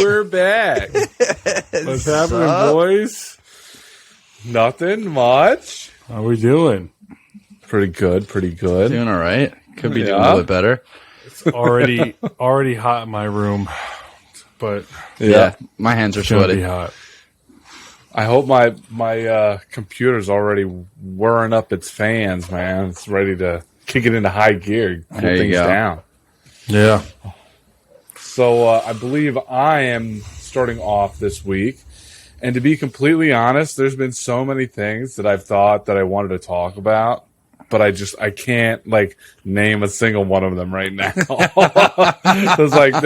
We're back. What's happening, boys? Nothing much. How we doing? Pretty good. Doing all right. Could be doing a little bit better. It's already hot in my room, but yeah my hands are it's gonna sweaty. be hot. I hope my computer's already whirring up its fans, man. It's ready to kick it into high gear, cool There you things go. down. Yeah. So I believe I am starting off this week. And to be completely honest, there's been so many things that I've thought that I wanted to talk about, but I can't like name a single one of them right now. It's like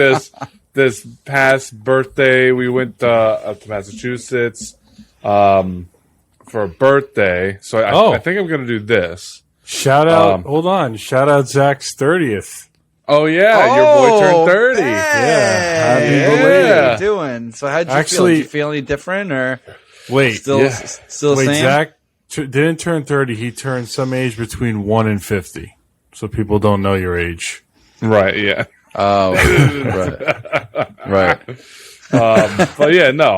this past birthday, we went up to Massachusetts for a birthday. So I think I'm going to do this. Shout out. Hold on. Shout out Zach's 30th. Oh yeah, your boy turned 30. Hey, Happy what belated. are you doing? So how'd you feel? Did you feel any different or Wait, still the same? Zach didn't turn 30. He turned some age between 1 and 50. So people don't know your age. Right, yeah. Oh, right. But yeah, no,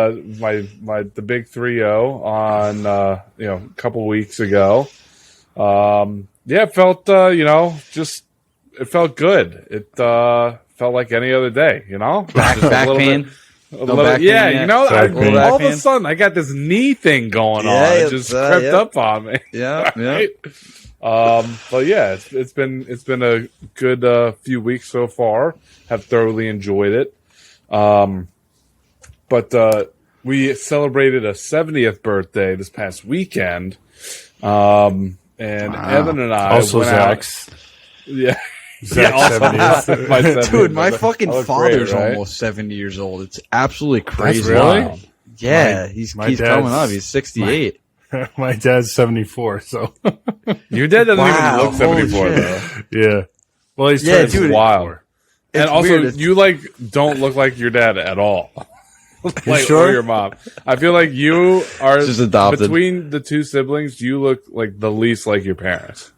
the big 3-0 on a couple weeks ago. It felt it felt good. It felt like any other day, Back pain. All of a pain. sudden I got this knee thing going on. It just crept up on me. Yeah, right? But yeah, it's been a good few weeks so far. Have thoroughly enjoyed it. But we celebrated a 70th birthday this past weekend. And Evan and I also went Zach's. out. Yeah. Zach's 70th. My 70th Dude, my birthday. fucking I look father's great, right? almost 70 years old. It's absolutely crazy. That's really? Wow. Yeah, he's dad's- coming up. He's 68. My dad's 74, so Your dad doesn't Wow, even look 74 holy though. yeah. Well, he's Yeah, turned dude, Wild. And It's also, weird. you don't look like your dad at all. sure? Or your mom. I feel like you are Just adopted. between the two siblings. You look like the least like your parents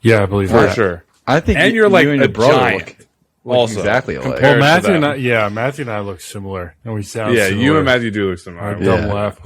Yeah, I believe for that. sure. I think And you, you're like you and a your brother giant. look Also, exactly alike. compared Well, to Matthew them. Matthew and I look similar, and we sound Yeah, similar. you and Matthew do look I similar. don't laugh.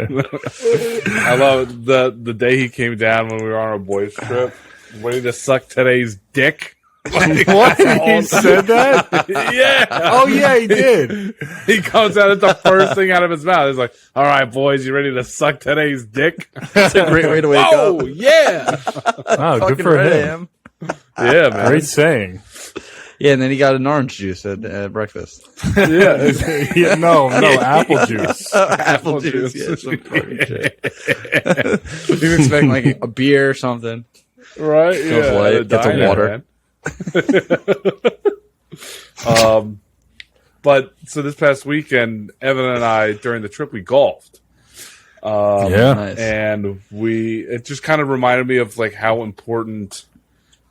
I love the day he came down when we were on a boys trip, ready to suck today's dick. Like, What? He said that? yeah. Oh, yeah, he did. He comes out at the first thing out of his mouth. He's like, "All right, boys, you ready to suck today's dick?" That's a great way to wake Oh, up. yeah, Wow, good Fucking for right, I him. am. yeah, man. Great saying. Yeah, and then he got an orange juice at breakfast. Yeah, Yeah, no, apple juice. Apple juice. Yeah, some fucking shit. He was expecting like a beer or something. right. Goes Yeah, light, at a gets a diner, water. man. But so this past weekend, Evan and I during the trip we golfed. Yeah. Nice. And it just kind of reminded me of like how important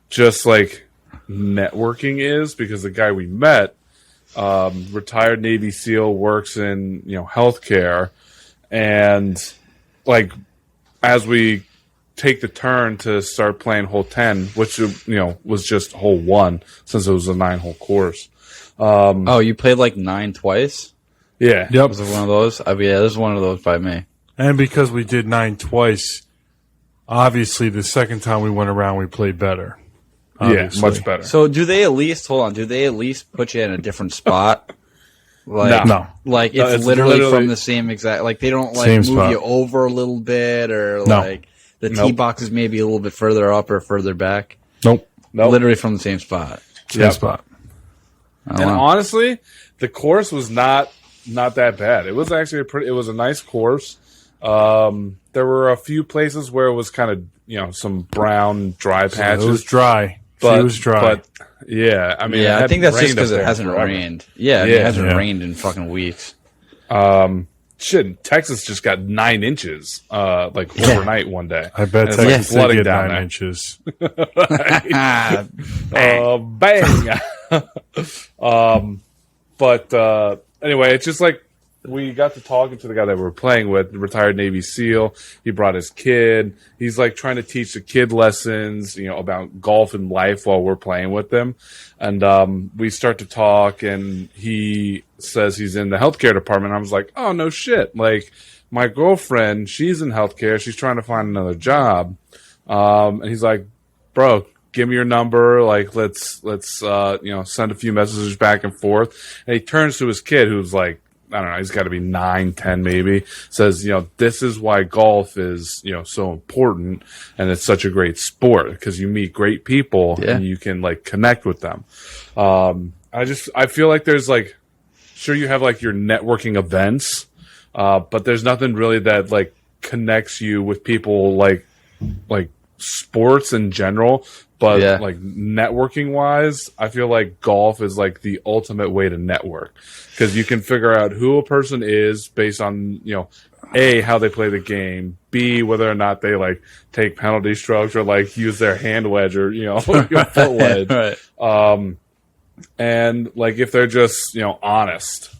just like networking is, because the guy we met, retired Navy SEAL, works in healthcare, and like as we take the turn to start playing hole 10, which was just hole 1 since it was a 9-hole course. Oh, you played like 9 twice? Yeah. Yep. Was it one of those? Yeah, there's one of those by me. And because we did 9 twice, obviously the second time we went around, we played better. Yeah, Obviously. much better. So do they at least put you in a different spot? Like, No. Like No, it's, it's literally literally from the same exact. Like they don't like Same move spot. you over a little bit, or No. like the tee Nope. box is maybe a little bit further up or further back. Nope. Nope. Literally from the same spot. Same Yep. spot. Oh, And wow. honestly, the course was not that bad. It was actually it was a nice course. There were a few places where it was kind of some brown dry It was patches. dry. but it was dry. But yeah, I mean, I think that's just rained because up it there hasn't forever. rained. Yeah, I mean, it hasn't rained in fucking weeks. Shit, Texas just got 9 inches, overnight one day. I bet And Texas did flooding get down 9 there. inches. Bang. But anyway, it's just like we got to talking to the guy that we were playing with, the retired Navy SEAL. He brought his kid. He's like trying to teach the kid lessons, about golf and life while we're playing with them. And we start to talk, and he says he's in the healthcare department. I was like, oh, no shit. Like, my girlfriend, she's in healthcare. She's trying to find another job. And he's like, bro, give me your number. Like, let's send a few messages back and forth. And he turns to his kid, who's like, I don't know, he's got to be 9, 10 maybe, says, this is why golf is, so important, and it's such a great sport, because you meet great people and you can, like, connect with them. I feel like there's, like, sure, you have, like, your networking events, but there's nothing really that, like, connects you with people like sports in general. But like networking wise, I feel like golf is like the ultimate way to network, because you can figure out who a person is based on, A, how they play the game, B, whether or not they like take penalty strokes or like use their hand wedge or, foot wedge. Right. And like if they're just, honest.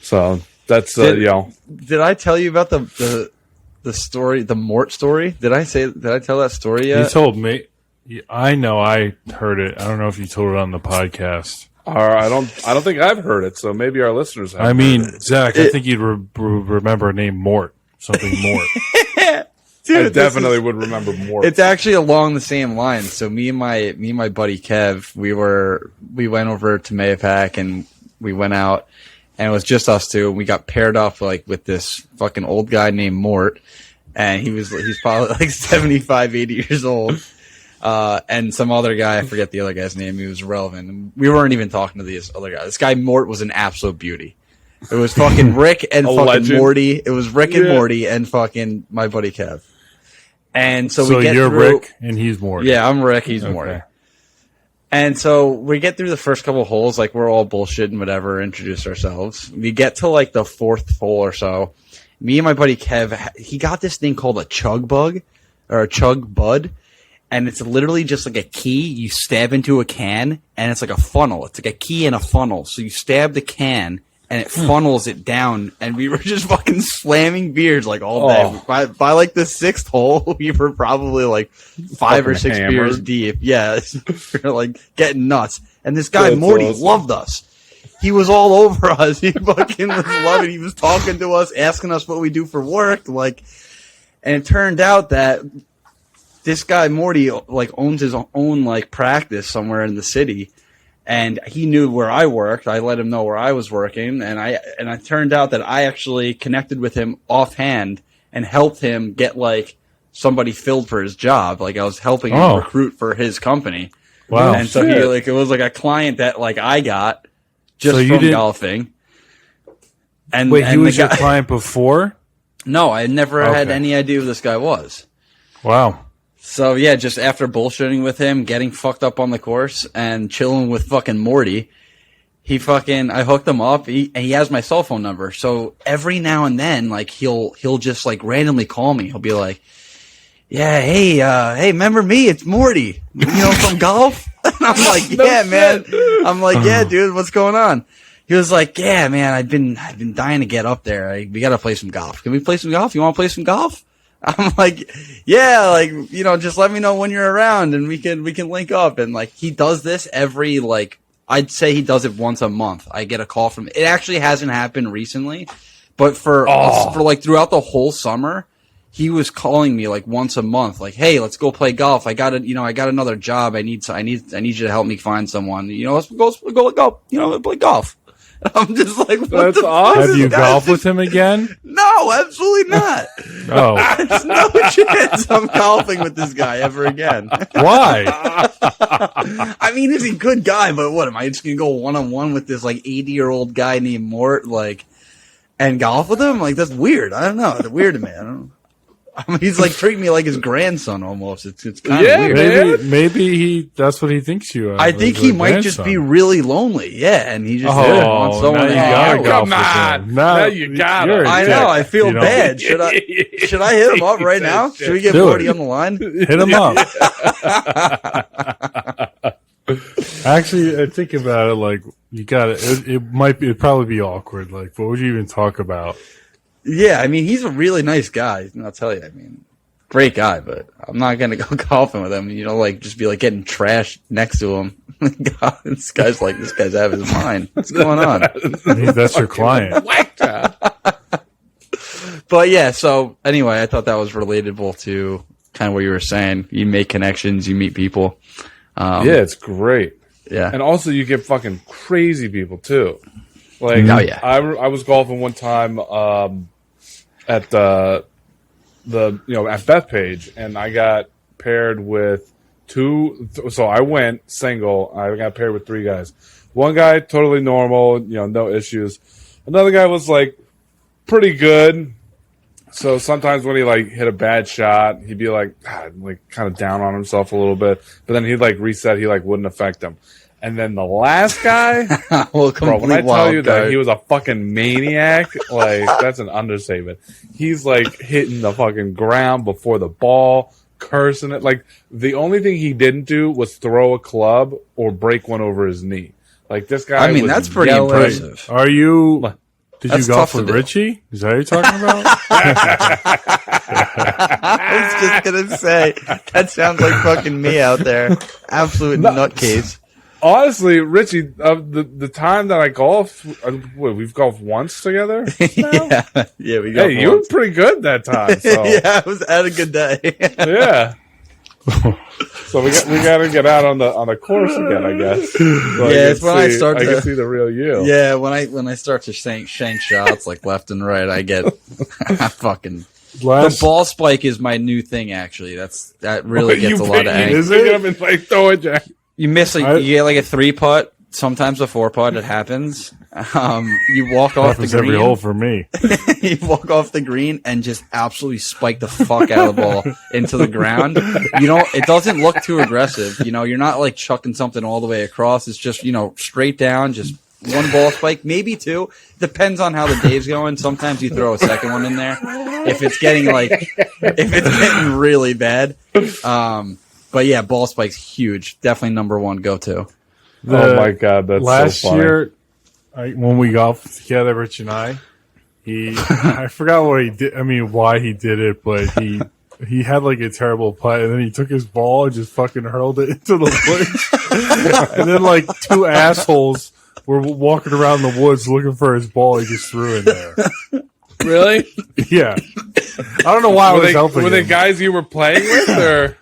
So that's, Did I tell you about the story, the Mort story? Did I tell that story yet? You told me. I know I heard it. I don't know if you told it on the podcast. I don't think I've heard it, so maybe our listeners have. I mean, Zach, I think you'd remember a name Mort. Something Mort. Dude, I definitely would remember Mort. It's actually along the same lines. So me and my buddy Kev, we went over to Mayapack and we went out, and it was just us two, and we got paired up with this fucking old guy named Mort, and he's probably like 75, 80 years old. And some other guy, I forget the other guy's name, he was relevant. And we weren't even talking to this other guy. This guy Mort was an absolute beauty. It was fucking Rick and fucking legend. Morty. It was Rick and Morty and fucking my buddy Kev. And so we get you're through, Rick and he's Morty. Yeah, I'm Rick, he's Morty. And so we get through the first couple holes, like we're all bullshitting, whatever, introduce ourselves. We get to like the fourth hole or so. Me and my buddy Kev, he got this thing called a chug bug or a chug bud. And it's literally just like a key you stab into a can, and it's like a funnel. It's like a key in a funnel. So you stab the can, and it funnels it down. And we were just fucking slamming beers like all day. By like the sixth hole, we were probably like 5 or 6 beers deep. Yeah, we were like getting nuts. And this guy Morty loved us. He was all over us. He fucking was loving. He was talking to us, asking us what we do for work. And it turned out that this guy Morty owns his own practice somewhere in the city, and he knew where I worked. I let him know where I was working, and it turned out that I actually connected with him offhand and helped him get somebody filled for his job. I was helping him recruit for his company. Wow! And so he it was a client that I got just from golfing. And wait, he was your client before? No, I never had any idea who this guy was. Wow. So yeah, just after bullshitting with him, getting fucked up on the course, and chilling with fucking Morty, I hooked him up. He has my cell phone number. So every now and then, he'll just randomly call me. He'll be like, "Yeah, hey, remember me? It's Morty, from golf." And I'm like, "Yeah, man." I'm like, "Yeah, dude, what's going on?" He was like, "Yeah, man, I've been dying to get up there. We got to play some golf. Can we play some golf? You want to play some golf?" I'm like, yeah, just let me know when you're around and we can link up. And he does this every, I'd say he does it once a month. I get a call from, it actually hasn't happened recently, but for throughout the whole summer, he was calling me once a month, hey, let's go play golf. I got another job. I need you to help me find someone. Let's go, play golf. I'm just like, what That's the awesome. Have you golfed with him again? No, absolutely not. Oh. There's no chance I'm golfing with this guy ever again. Why? I mean, he's a good guy, but what, am I just going to go one-on-one with this 80-year-old guy named Mort, and golf with him? That's weird. I don't know. It's weird to me. I don't know. I mean, he's like treating me like his grandson almost. It's kind of Yeah, weird. man. Maybe that's what he thinks you are. I think he might just be really lonely. Yeah, and he just wants someone now to you hang gotta out with. golf Come with on. him. Now you got you're it. a I dick, know. I feel you know? bad. Should I hit him up right now? Should we get Do Morty it. on the line? Hit him up. Actually, I think about it like you got it. It'd probably be awkward. Like, what would you even talk about? Yeah, I mean, he's a really nice guy. I'll tell you. I mean, great guy, but I'm not gonna go golfing with him. You know, like just be like getting trashed next to him. God, this guy's out of his mind. What's going on? That's your client. But yeah, so anyway, I thought that was relatable to kind of what you were saying. You make connections, you meet people. Yeah, it's great. Yeah. And also you get fucking crazy people too. Like, Oh, yeah. I was golfing one time at the at Bethpage, and I got paired with two. So I went single. I got paired with 3 guys. One guy totally normal, no issues. Another guy was like pretty good. So sometimes when he like hit a bad shot, he'd be like kind of down on himself a little bit. But then he'd like reset. He like wouldn't affect him. And then the last guy, well, bro, when I tell you that he was a fucking maniac, like that's an understatement. He's like hitting the fucking ground before the ball, cursing it. Like the only thing he didn't do was throw a club or break one over his knee. Like this guy. I mean, was that's pretty yelling. impressive. Are you? Did That's you golf tough to with do. Richie? Is that what you're talking about? I was just gonna say that sounds like fucking me out there, absolute nutcase. Honestly, Richie, the time that I golfed, we've golfed once together. Yeah, we got. Hey, you were pretty good that time. So. Yeah, I was had a good day. Yeah. So we got to get out on the course again, I guess. So Yeah, it's when I start I to- can see the real you. Yeah, when I start to shank shots like left and right, I get fucking. The ball spike is my new thing. Actually, that really gets a lot of You angst. pick it up and like throw it, Jack. You miss you get like a 3 putt, sometimes a 4 putt. It happens. You walk off the happens every green. hole for me. You walk off the green and just absolutely spike the fuck out of the ball into the ground. It doesn't look too aggressive. You're not like chucking something all the way across. It's just, straight down, just 1 ball spike, maybe 2. Depends on how the day's going. Sometimes you throw a second one in there if it's getting really bad. But yeah, ball spike's huge. Definitely number 1 go-to. Oh my god, that's last so funny. year when we golfed together, Rich and I forgot what he did. I mean, why he did it, but he had like a terrible putt, and then he took his ball and just fucking hurled it into the woods. And then like 2 assholes were walking around the woods looking for his ball. He just threw in there. Really? Yeah, I don't know why I was helping. Were they him. guys you were playing with, or?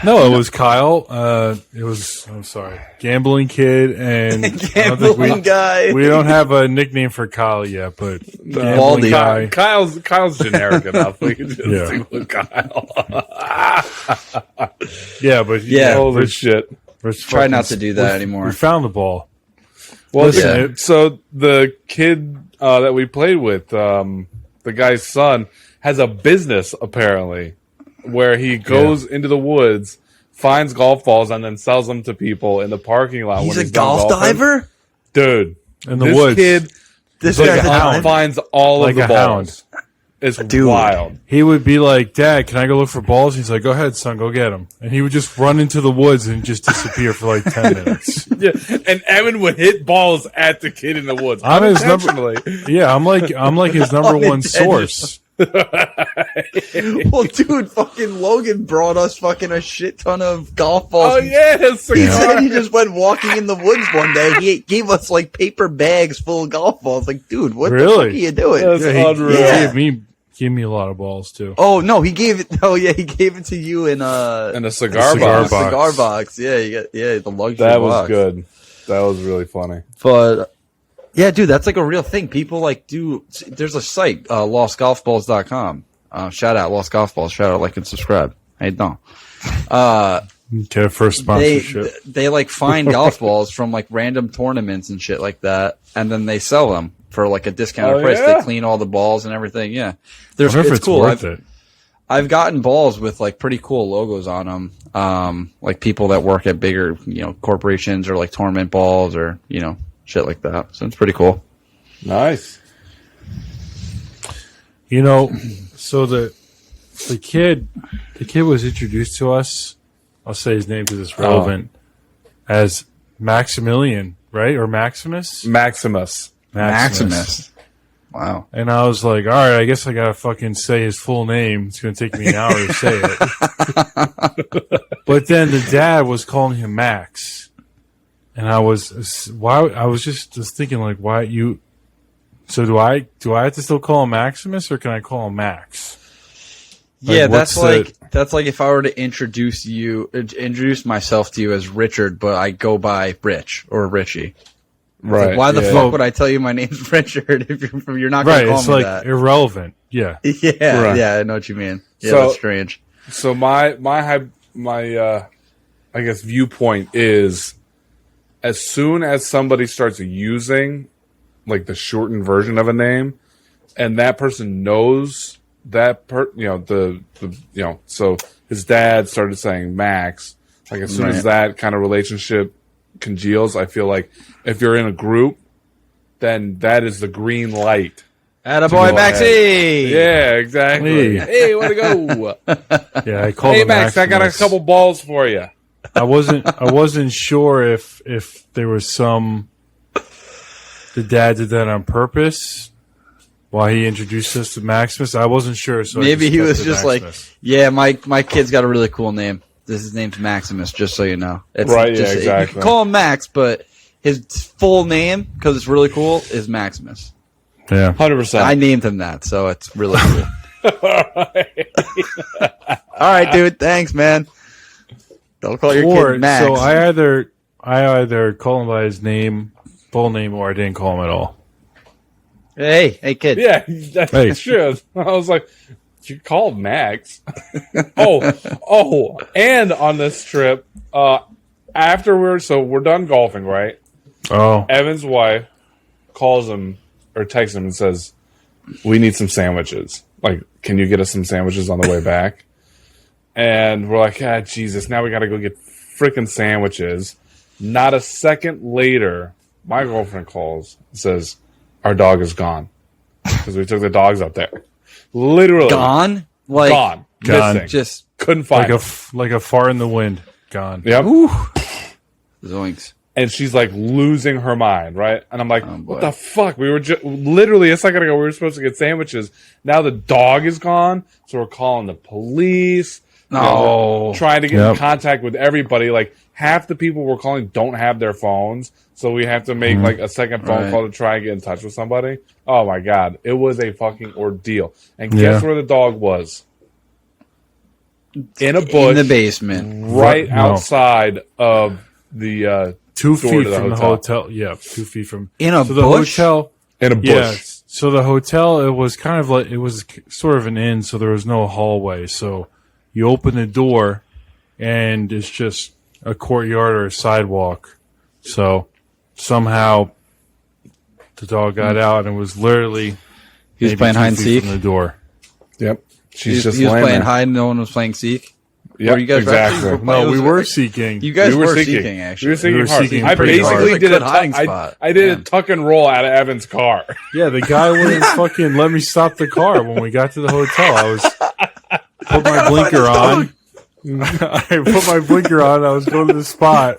No, it was Kyle. I'm sorry, gambling kid, and Gambling guy. We don't have a nickname for Kyle yet, but gambling Baldy. guy. Kyle's generic enough. We can just Yeah. stick with Kyle. Yeah, but Yeah. Holy shit. Try not to do that anymore. We found the ball. Well, Listen, so the kid that we played with, the guy's son, has a business apparently where he goes into the woods, finds golf balls, and then sells them to people in the parking lot. He's when a done golf golfing. diver? Dude. In the this woods. kid This like guy's a a hound. diver? finds all Like of the a balls. hound. It's Dude. wild. He would be like, "Dad, can I go look for balls?" He's like, "Go ahead, son, go get them." And he would just run into the woods and just disappear for like 10 minutes. Yeah, and Evan would hit balls at the kid in the woods. I'm his number. Unintentionally. Yeah, I'm like his number one source. Well, dude, fucking Logan brought us fucking a shit ton of golf balls. Oh yeah, He said he just went walking in the woods one day. He gave us like paper bags full of golf balls. Like, dude, what the fuck Really? are you doing? That's unreal. Yeah. He gave me a lot of balls too. Oh no, he gave it. Oh yeah, he gave it to you in And a cigar cigar box. box. cigar box. Yeah, you got the luxury That was box. good. That was really funny. But yeah, dude, that's like a real thing. People like do. There's a site, lostgolfballs.com. Shout out Lost Golf Balls. Shout out, like, and subscribe. How you doing? Okay, first sponsorship. They like find golf balls from like random tournaments and shit like that, and then they sell them for like a discounted Oh, price. yeah? They clean all the balls and everything. Yeah, I wonder if it's it's cool. worth it. I've gotten balls with like pretty cool logos on them. Like people that work at bigger, corporations or like tournament balls or, shit like that. So it's pretty cool. Nice. So the kid was introduced to us. I'll say his name because it's relevant as Maximilian, right? Or Maximus? Maximus. Wow. And I was like, all right, I guess I gotta fucking say his full name. It's gonna take me an hour to say it. But then the dad was calling him Max, and I was just thinking like, why you? So do I have to still call him Maximus or can I call him Max? Yeah, that's like if I were to introduce myself to you as Richard, but I go by Rich or Richie. Right. Like, why the fuck would I tell you my name's Richard if you're not going to call me like that? Irrelevant. Yeah. Yeah. Right. Yeah. I know what you mean. Yeah, So- that's strange. So my I guess viewpoint is, as soon as somebody starts using like the shortened version of a name, and that person knows that so his dad started saying Max. Like as soon as that kind of relationship congeals, I feel like if you're in a group, then that is the green light. Attaboy, Maxie! Yeah, exactly. Hey, way to go! Yeah, I called Hey, him Max, I got a Maximus. couple balls for you. I wasn't sure if there was the dad did that on purpose while he introduced us to Maximus. I wasn't sure, so Maybe he was just Maximus. like, yeah, my kid's got a really cool name. His name's Maximus, just so you know. It's Right, yeah, just, exactly. You can call him Max, but his full name, because it's really cool, is Maximus. Yeah. 100%. I named him that, so it's really cool. All right, dude. Thanks, man. Don't call your kid Max. So I either call him by his full name, or I didn't call him at all. Hey, kid. Yeah, that's true. I was like, you called Max. And on this trip, after we're done golfing, right? Oh. Evan's wife calls him or texts him and says, we need some sandwiches. Like, can you get us some sandwiches on the way back? And we're like, Jesus, now we got to go get freaking sandwiches. Not a second later, my girlfriend calls and says, our dog is gone. Because we took the dogs up there. Literally. Gone? Gone. Gone. Missing. Just Couldn't find it. Like a fart in the wind. Gone. Yep. zoinks. And she's like losing her mind, right? And I'm like, boy. what the fuck? We were literally a second ago, we were supposed to get sandwiches. Now the dog is gone. So we're calling the police. No. Trying to get in contact with everybody. Like half the people we're calling don't have their phones. So we have to make like a second phone call to try and get in touch with somebody. Oh my God. It was a fucking ordeal. And guess where the dog was? In a bush. In the basement. Right outside of the 2 door feet to the from hotel. the hotel. Yeah, 2 feet from In a so the bush? hotel. In a bush. Yeah. So the hotel, it was kind of like it was sort of an inn, so there was no hallway. So you open the door, and it's just a courtyard or a sidewalk. So somehow the dog got out and was literally He was maybe playing 2 hide and feet seek. from the door. Yep. She's just he was laying playing there. hide and no one was playing seek. Yep, Were you guys exactly. actually- No, we was- were seeking. You guys We were seeking, actually. We were seeking We were hard. seeking I pretty basically hard. did Good a hiding tuck, spot. I did a Man. tuck and roll out of Evan's car. Yeah, the guy wouldn't fucking let me stop the car when we got to the hotel. I was put my blinker on. I put my blinker on. I was going to the spot.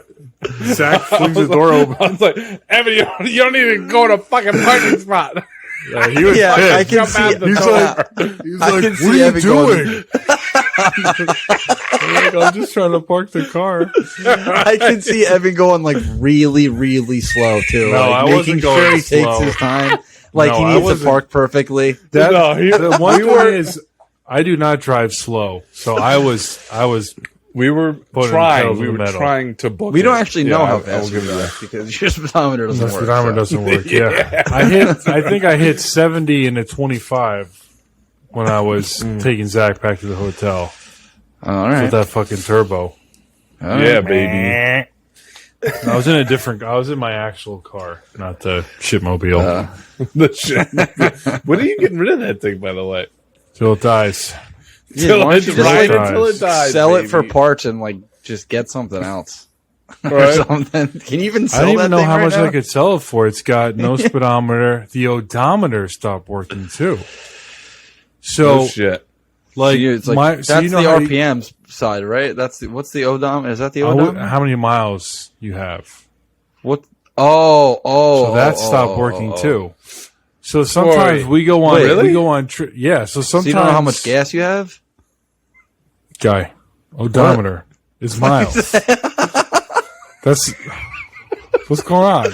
Zach flings the door open. I was like, Evan, you don't need to go to a fucking parking spot. Yeah, he was Yeah, pissed. I can Jump see out it. the He's door. like, he's I like, can what see are you Evan going- doing? I'm like, I'm just trying to park the car. I can see Evan going like really, really slow too. No, like, I making wasn't sure going he slow. takes his time. Like No, he I needs to wasn't. park perfectly. That, No, he- the one we thing were- is, I do not drive slow, so I was. We were Putting trying. pedal to We the were metal. trying to book. We don't it. actually Yeah, know how I will fast give we you go that. because your speedometer doesn't The work. speedometer so. doesn't work. Yeah, I think I hit 70 in a 25 when I was taking Zach back to the hotel All with right. that fucking turbo. Yeah, baby. I was in my actual car, not the shitmobile. The shit. When are you getting rid of that thing, by the way? Till it dies. Till why don't you it just, ride like, until it dies. sell it for baby. parts and like just get something else or Right. something. Can you even I sell don't that even know thing how right much now? I could sell it for. It's got no speedometer. The odometer stopped working too. So Oh shit. like, It's like my, that's so you know the how RPM side, right? That's the what's the odometer? Is that the how, odometer? how many miles you have? What? Oh, So that stopped working too. So sometimes Wait. we go on. Wait, really? We go on. Yeah. So So sometimes you don't know how much gas you have? guy odometer is miles. That's what's going on.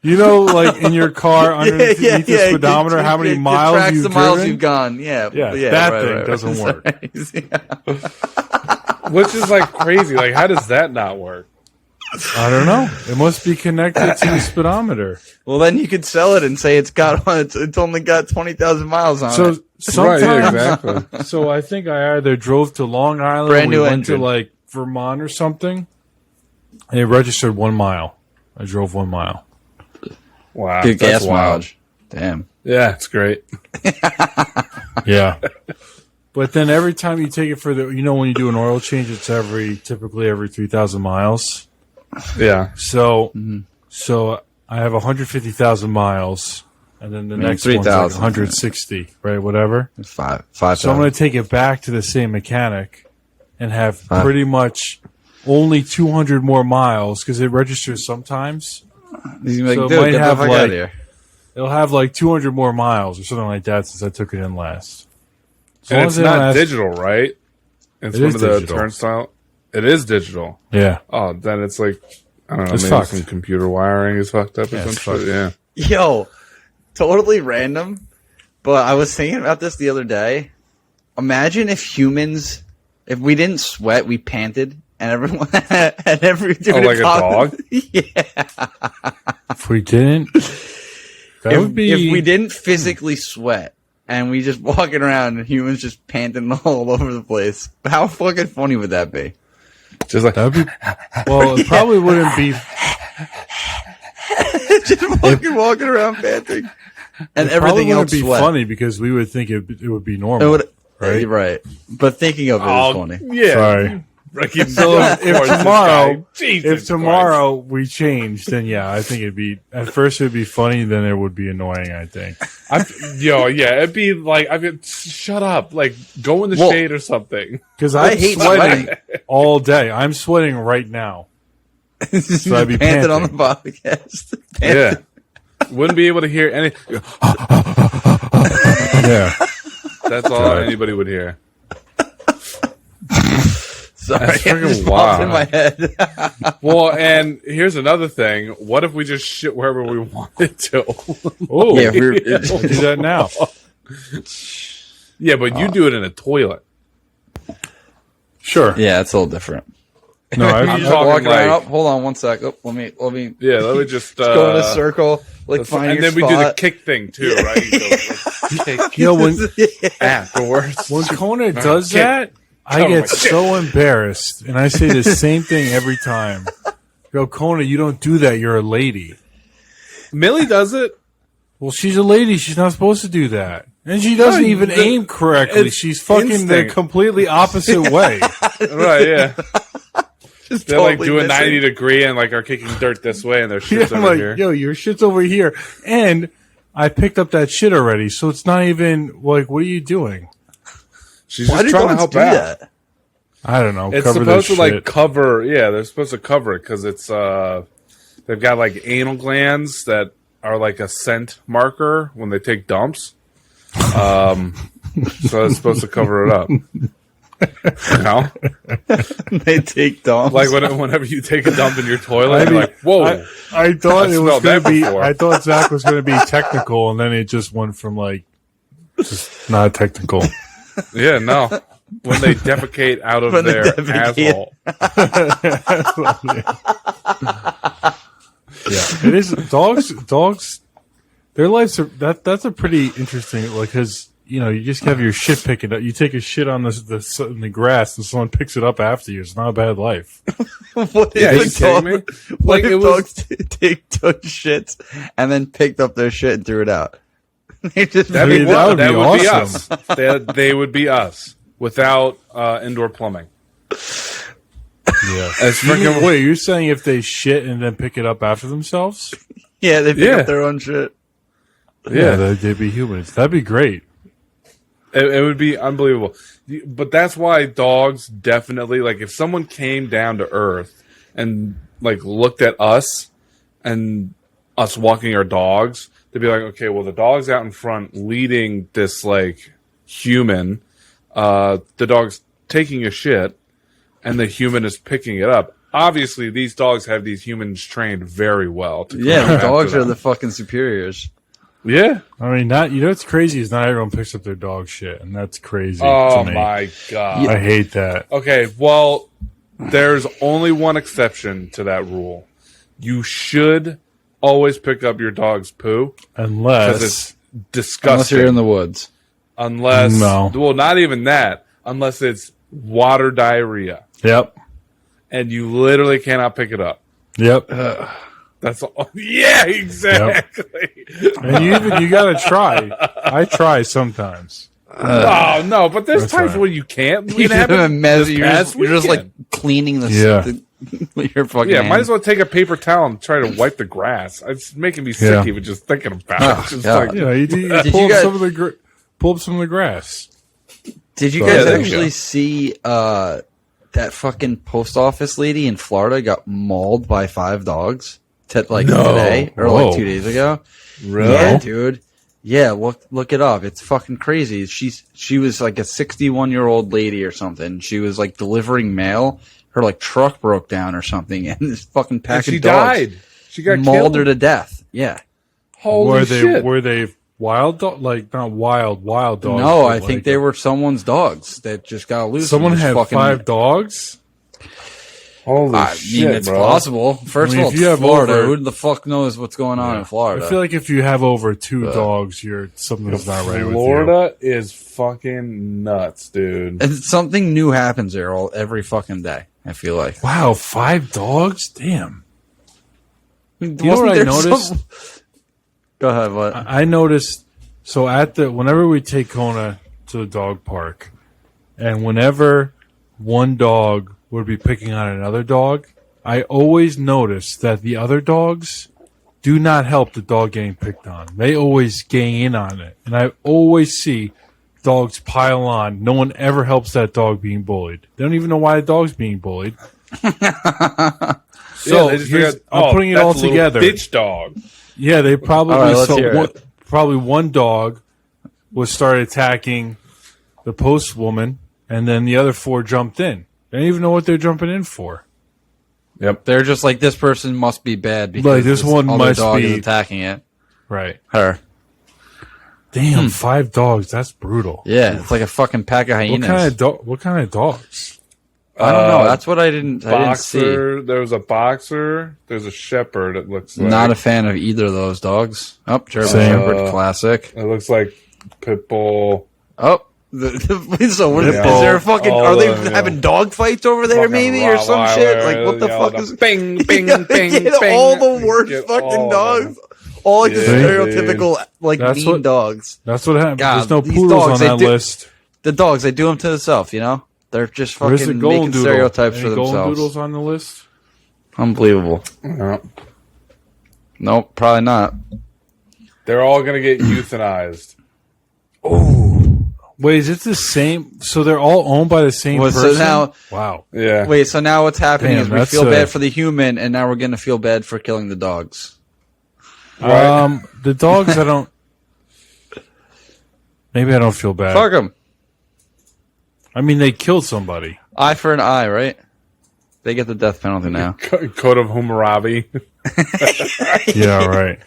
You know, like in your car underneath the speedometer, how many miles tracks you've the miles driven? you've gone. Yeah, that right, thing right, doesn't work. Which is like crazy. Like, how does that not work? I don't know. It must be connected to the speedometer. Well, then you could sell it and say it's only got 20,000 miles on So it. sometimes, Right, yeah, exactly. so I think I either drove to Long Island, Brand or we new went engine. to like Vermont or something, and it registered 1 mile. I drove 1 mile. Wow. Good that's gas wild. mileage. Damn. Yeah, it's great. Yeah. But then every time you take it for the, you know, when you do an oil change, it's typically every 3,000 miles. Yeah. So, so I have 150,000 miles, and then the next one's like 3,000. 160, right? Whatever. Five. So I'm going to take it back to the same mechanic and have pretty much only 200 more miles because it registers sometimes. He's like, So it dude, might get the have, fuck like- out of here. It'll have like 200 more miles or something like that since I took it in last. As long And as it's they don't not ask- digital, right? It's It one is of the digital. turnstile. It is digital. Yeah. Oh, then it's like, I don't know, It's maybe fucked. some computer wiring is fucked up or Yeah, some it's shit. fucked. Yeah. Yo, totally random, but I was thinking about this the other day. Imagine if we didn't sweat, we panted, and everyone, and every dude Oh, like a dog? Yeah. If we didn't, that would be. If we didn't physically sweat, and we just walking around and humans just panting all over the place, how fucking funny would that be? Just like, That'd be. Well, it probably wouldn't be. Just fucking walking around panting, and It probably everything wouldn't else be sweat. funny because we would think it would be It normal. would, Right? right. But thinking of it is oh, funny. yeah. Sorry. Ricky, So if Jesus tomorrow, Christ. Jesus if tomorrow we change, then yeah, I think it'd be at first it'd be funny, then it would be annoying. I think. Yeah, it'd be like, I mean, shut up. Like, go in the Well- shade or something. Because I I'm hate sweating sweating. all day. I'm sweating right now. So I'd be panted on the panting. podcast. Yeah. Wouldn't be able to hear any. Yeah. That's all anybody would hear. Sorry, That's it freaking just popped in wild. my head. Well, and here's another thing. What if we just shit wherever we wanted to? Oh, Yeah, we're- do that now. Yeah, but you do it in a toilet. Sure. Yeah, it's a little different. No, I'm You I, just talking walk around. like- Oh, hold on one sec. Oh, let me Yeah, let me just go in a circle. Like find and your then we do the spot. kick thing too, right? You go, like, kick you know, when afterwards. when Kona does Kick. that, I Oh my get so embarrassed, and I say the same thing every time. Go, Kona, you don't do that. You're a lady. Millie does it. Well, she's a lady. She's not supposed to do that. And she doesn't No, even the- aim correctly. it's She's fucking the instinct. completely opposite way. Right, yeah. Just They're like totally doing missing. 90 degree and like are kicking dirt this way and their Yeah, shit's I'm over like, here. yo, your shit's over here. And I picked up that shit already, so it's not even, like, what are you doing? She's Why just do trying to dogs help do out. that? I don't know. It's cover supposed to this like shit. cover. Yeah, they're supposed to cover it because it's they've got like anal glands that are like a scent marker when they take dumps. So it's supposed to cover it up. You know, They take dumps. like whenever you take a dump in your toilet, I mean, you're like, whoa. I thought I've it was smelled going that to be. before. I thought Zach was going to be technical, and then it just went from like just not technical. Yeah, no. When they defecate out of When they their defecate. asshole. Yeah, it is. Dogs. Their lives are that's a pretty interesting. Like, because you know, you just have your shit picking up. You take a shit on in the grass, and someone picks it up after you. It's not a bad life. What Yeah, if you kidding me? What Like, if it was- dogs took shits and then picked up their shit and threw it out? They just I mean, that would be awesome. us. They would be us without indoor plumbing. Yeah. As freaking Wait, you're saying if they shit and then pick it up after themselves? yeah, they pick up their own shit. Yeah, they'd be humans. That'd be great. It would be unbelievable. But that's why dogs definitely, like, if someone came down to Earth and, like, looked at us and us walking our dogs, they'd be like, okay, well, the dog's out in front leading this, like, human. The dog's taking a shit, and the human is picking it up. Obviously, these dogs have these humans trained very well. Yeah, the dogs are the fucking superiors. Yeah. I mean, what's crazy is not everyone picks up their dog shit, and that's crazy Oh, to me. my God. I hate that. Okay, well, there's only one exception to that rule. You should always pick up your dog's poo. Because Unless it's disgusting. Unless you're in the woods. Well, not even that. Unless it's water diarrhea. Yep. And you literally cannot pick it up. Yep. That's all. Yeah, exactly. And you gotta try. I try sometimes. Oh, no, but there's That's times right. where you can't. You're just Weekend. like cleaning the with your fucking Yeah, hand. might as well take a paper towel and try to wipe the grass. It's making me sick Yeah. even just thinking about it. It's God. like, You pull up some of the grass. Did you Yeah, guys there you actually go. see that fucking post office lady in Florida got mauled by 5 dogs today or Whoa. like 2 days ago? really? Yeah, dude. Yeah, look it up. It's fucking crazy. She was like a 61-year-old lady or something. She was like delivering mail. Her like truck broke down or something, and this fucking And pack she of dogs died. She got mauled killed. her to death. Yeah. Holy shit. Were they wild dog? Like not wild dogs. No, but I think like they were someone's dogs that just got loose. Someone and just had fucking, 5 dogs. Holy I shit, mean, it's bro. possible. First I mean, of all, if you it's have Florida. over- Who the fuck knows what's going on in Florida? I feel like if you have over 2 dogs, something's not right with you. Florida is fucking nuts, dude. and something new happens there every fucking day. I feel like. Wow, 5 dogs? Damn. You know what I noticed? Go ahead. What? I noticed. So whenever we take Kona to the dog park, and whenever one dog would be picking on another dog, I always notice that the other dogs do not help the dog getting picked on. They always gang in on it, and I always see dogs pile on. No one ever helps that dog being bullied. They don't even know why the dog's being bullied. So they just here's- figured, I'm putting it that's all a little together. Bitch dog. Yeah, they probably All right, let's hear it. probably one dog was started attacking the post woman, and then the other 4 jumped in. They didn't even know what they're jumping in for. Yep. They're just like, this person must be bad because Like, this one other must dog be- is attacking it. Right. Her. Damn, 5 dogs. That's brutal. Yeah, it's like a fucking pack of hyenas. What kind of dogs? I don't know. That's what I didn't see. Boxer. There was a boxer. There's a shepherd. It looks like. Not a fan of either of those dogs. Oh, German Same. Shepherd, classic. It looks like pit bull. Oh, so what is, Yeah. is there a fucking? All Are they the, having dog fights over there, fucking maybe, or some shit? Rottweiler, Like, what the fuck is? Bing, bing, Yeah, bing, get bing. all the worst Get fucking all of dogs. them. All like the Yeah, stereotypical, like That's mean what- dogs. That's what happened. God, There's no these poodles dogs, on they that do- list. The dogs, they do them to themselves, you know. They're just Where's the fucking golden making doodle? stereotypes Any for golden themselves. doodles on the list? Unbelievable. Yeah. Nope, probably not. They're all gonna get euthanized. Wait, is it the same? So they're all owned by the same Well, so person? now- Wow. Yeah. Wait, so now what's happening Damn, is we that's feel a- bad for the human, and now we're going to feel bad for killing the dogs. Right. The dogs, I don't. Maybe I don't feel bad. Fuck them. I mean, they killed somebody. Eye for an eye, right? They get the death penalty now. Code of Hammurabi. Yeah, right.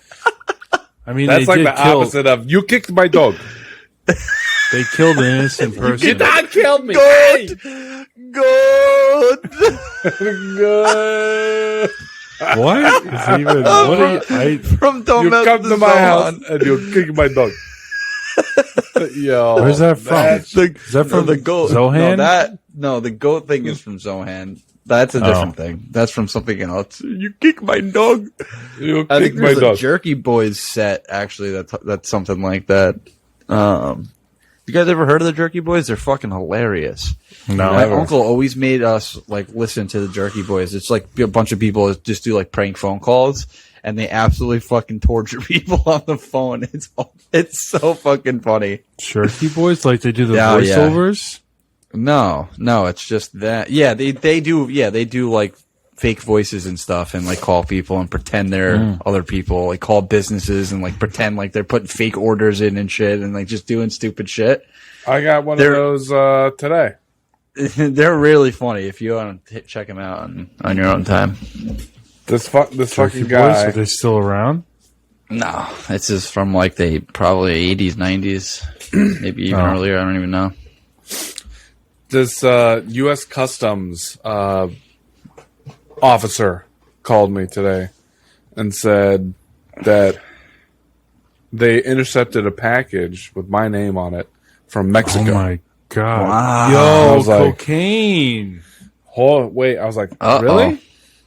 I mean, That's they like did the kill. opposite of you kicked my dog. They killed an innocent person. You not killed me. Good! Good! Good. What? Is it even? What are you? From Don't You Mess come with to the my house Zohan. and you kick my dog. Yo, Where's that from? that's- Is that from the goat. Zohan? No, the goat thing is from Zohan. That's a different thing. That's from something else. You kick my dog. You I think kick my there's a dog. Jerky Boys set, actually, that's something like that. You guys ever heard of the Jerky Boys? They're fucking hilarious. No, My never. uncle always made us like listen to the Jerky Boys. It's like a bunch of people that just do like prank phone calls, and they absolutely fucking torture people on the phone. It's so fucking funny. Jerky Boys, like they do the Yeah, yeah. voiceovers. No, it's just that. Yeah, they do. Yeah, they do like fake voices and stuff, and like call people and pretend they're other people. Like call businesses and like pretend like they're putting fake orders in and shit, and like just doing stupid shit. I got one of those today. They're really funny if you want to check them out on your own time. This Jerky fucking Boys, guy. are they still around? No, it's just from like the probably 80s, 90s, maybe even earlier. I don't even know. This U.S. Customs officer called me today and said that they intercepted a package with my name on it from Mexico. Oh my god! Wow. I Yo, was like- cocaine. Oh, wait, I was like, really?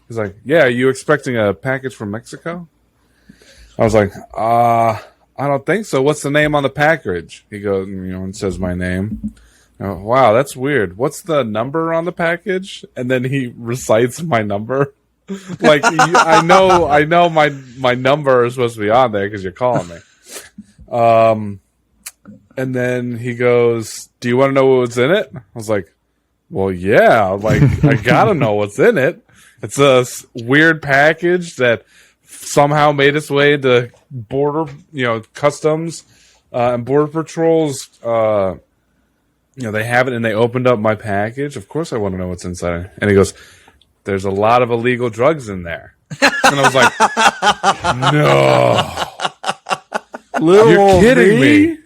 He's like, yeah, are you expecting a package from Mexico? I was like, I don't think so. What's the name on the package? He goes, and says my name. Wow, that's weird. What's the number on the package? And then he recites my number. Like, I know my number is supposed to be on there because you're calling me. And then he goes, do you want to know what's in it? I was like, well, yeah, like, I gotta know what's in it. It's a weird package that somehow made its way to border, customs, and border patrols, they have it and they opened up my package. Of course I want to know what's inside. And he goes, there's a lot of illegal drugs in there. And I was like, no. You're kidding me.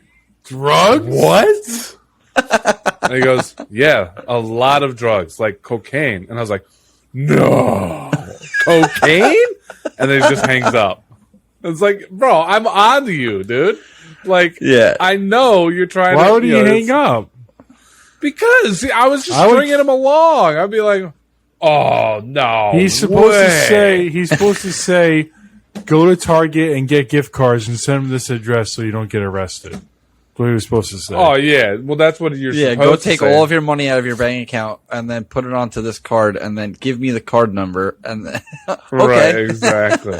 Drugs? What? And he goes, yeah, a lot of drugs, like cocaine. And I was like, no. Cocaine? And then he just hangs up. It's like, bro, I'm on to you, dude. Like, Yeah. I know you're trying to... Why would he hang up? Because I was just stringing him along. I'd be like, oh, no. He's supposed to say, go to Target and get gift cards and send them this address so you don't get arrested. That's what he was supposed to say. Oh, yeah. Well, that's what you're supposed to go take say. all of your money out of your bank account and then put it onto this card and then give me the card number and then okay. Right, exactly.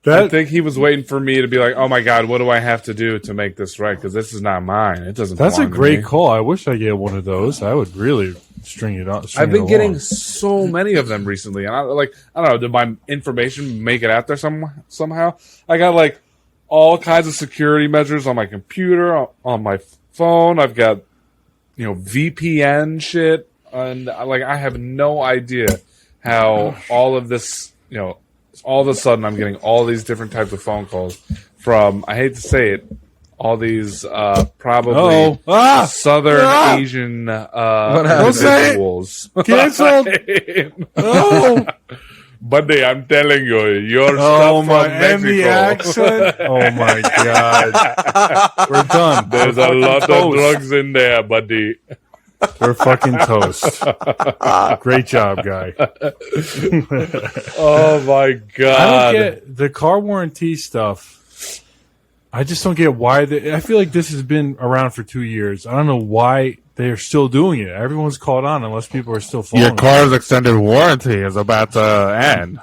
I think he was waiting for me to be like, oh, my God, what do I have to do to make this right? Because this is not mine. It doesn't That's a belong to great me. call. I wish I get one of those. I would really string it on. I've been getting so many of them recently, and I don't know, did my information make it out there somehow? I got like all kinds of security measures on my computer, on my phone. I've got VPN shit, and like I have no idea how all of this, all of a sudden I'm getting all these different types of phone calls from, I hate to say it, all these probably Southern Asian individuals. Cancel. No. Buddy, I'm telling you, your stuff from and the Mexico. accent. Oh my god, we're done. There's a lot of drugs in there, buddy. We're fucking toast. Great job, guy. Oh my god! I don't get the car warranty stuff. I just don't get why. I feel like this has been around for 2 years. I don't know why they are still doing it. Everyone's caught on unless people are still following. Your car's extended warranty is about to end.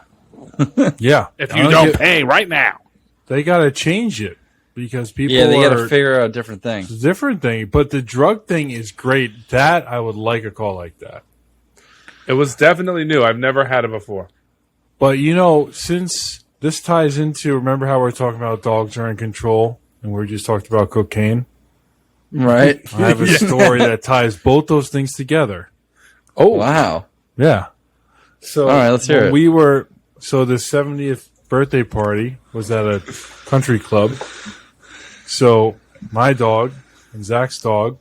Yeah. If you don't pay right now. They got to change it because people they got to are figure out a different thing. It's a different thing. But the drug thing is great. That I would like a call like that. It was definitely new. I've never had it before. But, since this ties into, remember how we're talking about dogs are in control and we just talked about cocaine? Right. I have a story that ties both those things together. Oh, wow. Yeah. So, all right, let's hear it. So the 70th birthday party was at a country club. So my dog and Zach's dog,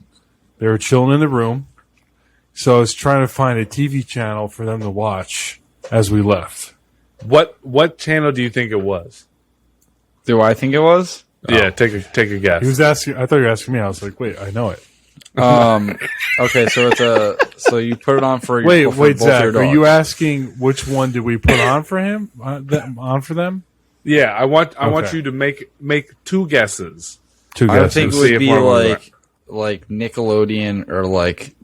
they were chilling in the room. So I was trying to find a TV channel for them to watch as we left. What channel do you think it was? Do I think it was? Yeah, take a guess. He was asking. I thought you were asking me. I was like, wait, I know it. Okay, so so you put it on for your Wait, for both Zach. your Are dogs. you asking which one did we put on for him? On for them? Yeah, I want Okay. you to make two guesses. Two I would guesses. think it See would if be one of them are like Nickelodeon or like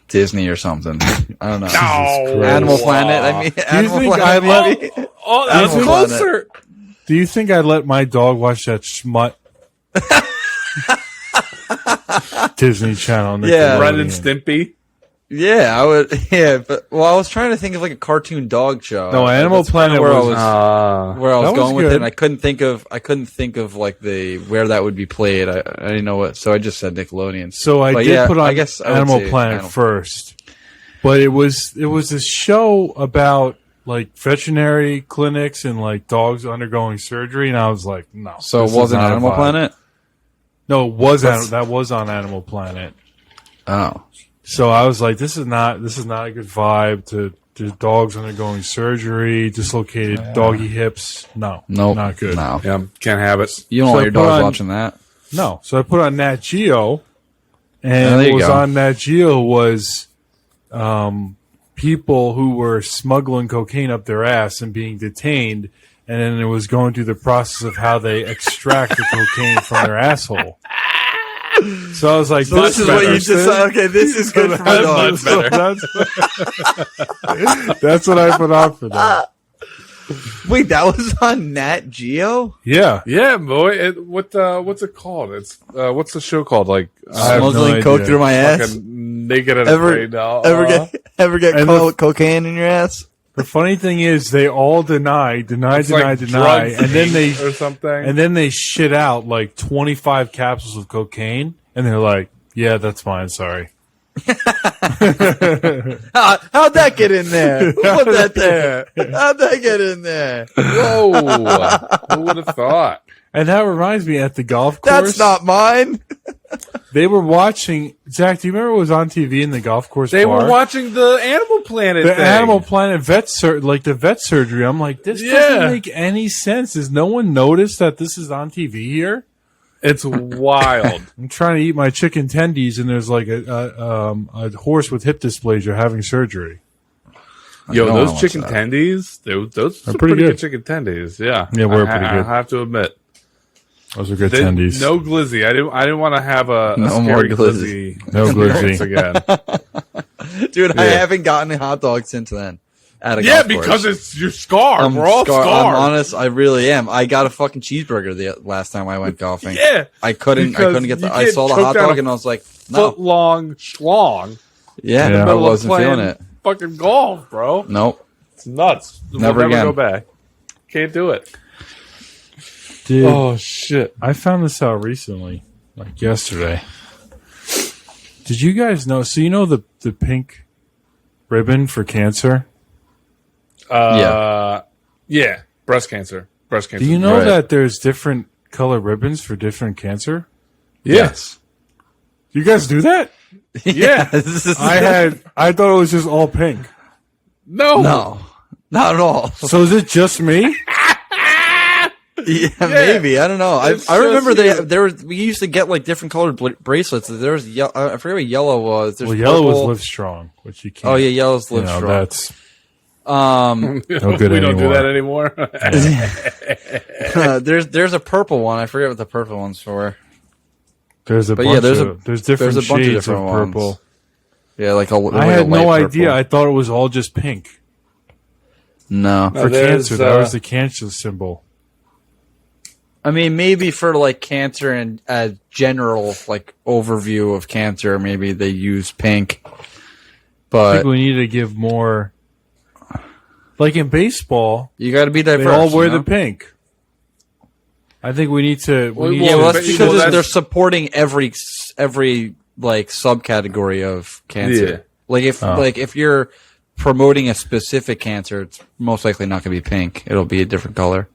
Disney or something. I don't know. No, Animal Planet. I mean, Animal think Planet. I let- maybe? Oh, that was Animal closer. Do you think I'd let my dog watch that schmut? Disney Channel. Yeah. Ren and Nickelodeon. Stimpy. Yeah, I would. Yeah, but I was trying to think of like a cartoon dog show. No, Animal That's kinda Planet where was- where I was That was going with it. good. And I couldn't think of like where that would be played. I didn't know what, so I just said Nickelodeon. So I But did yeah, put on I guess I would Animal say Planet Animal- first, but it was a show about like veterinary clinics and like dogs undergoing surgery, and I was like, no. So this it is wasn't not a Animal vibe. Planet. No, it was that was on Animal Planet. Oh, So I was like, this is not a good vibe to dogs undergoing surgery, dislocated doggy hips. No, nope, not good. No, Yeah, can't have it. you don't So want I your put dogs on- watching that. No. So I put on Nat Geo, Oh, and there you what was go. on Nat Geo was people who were smuggling cocaine up their ass and being detained, and then it was going through the process of how they extract the cocaine from their asshole. So I was like, This is what you just said. Okay, this is good for my dogs. That's what I put on for them. Wait, that was on Nat Geo? Yeah. Yeah, boy. What's it called? It's what's the show called? Like I have no Smuggling coke idea. through my ass? fucking naked and Ever- afraid now. Ever get And cocaine in your ass? The funny thing is, they all deny, It's like and drugs then they or something. and then they shit out like 25 capsules of cocaine, and they're like, "Yeah, that's fine. Sorry." How'd that get in there? Who put that there? How'd that get in there? Whoa! Who would have thought? And that reminds me, at the golf course, That's not mine. they were watching. Zach, do you remember what was on TV in the golf course? They bar? were watching the Animal Planet. the thing. Animal Planet the vet surgery. I'm like, this Yeah. doesn't make any sense. Has no one noticed that this is on TV here? It's wild. I'm trying to eat my chicken tendies, and there's like a horse with hip dysplasia having surgery. Yo, don't those watch chicken that. tendies, those are pretty pretty good good. chicken tendies. Yeah, Yeah, we're I, pretty I good. have to admit, Those are good They- tendies. no glizzy. I didn't want to have a No more scary glizzy. glizzy. No glizzy. once again. Dude, I Yeah. haven't gotten a hot dog since then. At a Yeah, golf course. because it's you're scarred. I'm We're all I'm scarred. honest, I really am. I got a fucking cheeseburger the last time I went golfing. Yeah, I couldn't Because get you the. I can't saw the choke hot down dog a and I was like, no. foot long schlong. Yeah, Yeah. I Middle of wasn't playing feeling it. Fucking golf, bro. Nope. It's nuts. Never we'll again. never go back. Can't do it. Dude, Oh shit. I found this out recently, like yesterday. Did you guys know? So you know the pink ribbon for cancer? Yeah. Breast cancer. Breast cancer. Do you know Right. that there's different color ribbons for different cancer? Yes. You guys do that? Yeah. This is- I thought it was just all pink. No. no, not at all. So is it just me? Yeah, maybe I don't know. It's I remember just we used to get like different colored bracelets. There was I forget what yellow was. There's Well, yellow was purple. Live Strong, which you can't. Oh yeah, yellow's you live know, strong. that's Um, good we don't do anymore. that anymore. there's a purple one. I forget what the purple one's for. there's a But bunch yeah, there's of there's different there's a bunch of shades different of ones. purple. Yeah, like a. I had no idea. I thought it was all just pink No, for there's, cancer. That was the cancer symbol. I mean maybe for like cancer and a general like overview of cancer, maybe they use pink. I But think we need to give more. Like in baseball, you got to be diverse. they all wear you know? the pink. I think we need to. Well, We need Yeah, to well, that's Well, because that's- they're supporting every like subcategory of cancer. Yeah. Like if you're promoting a specific cancer, it's most likely not going to be pink. It'll be a different color.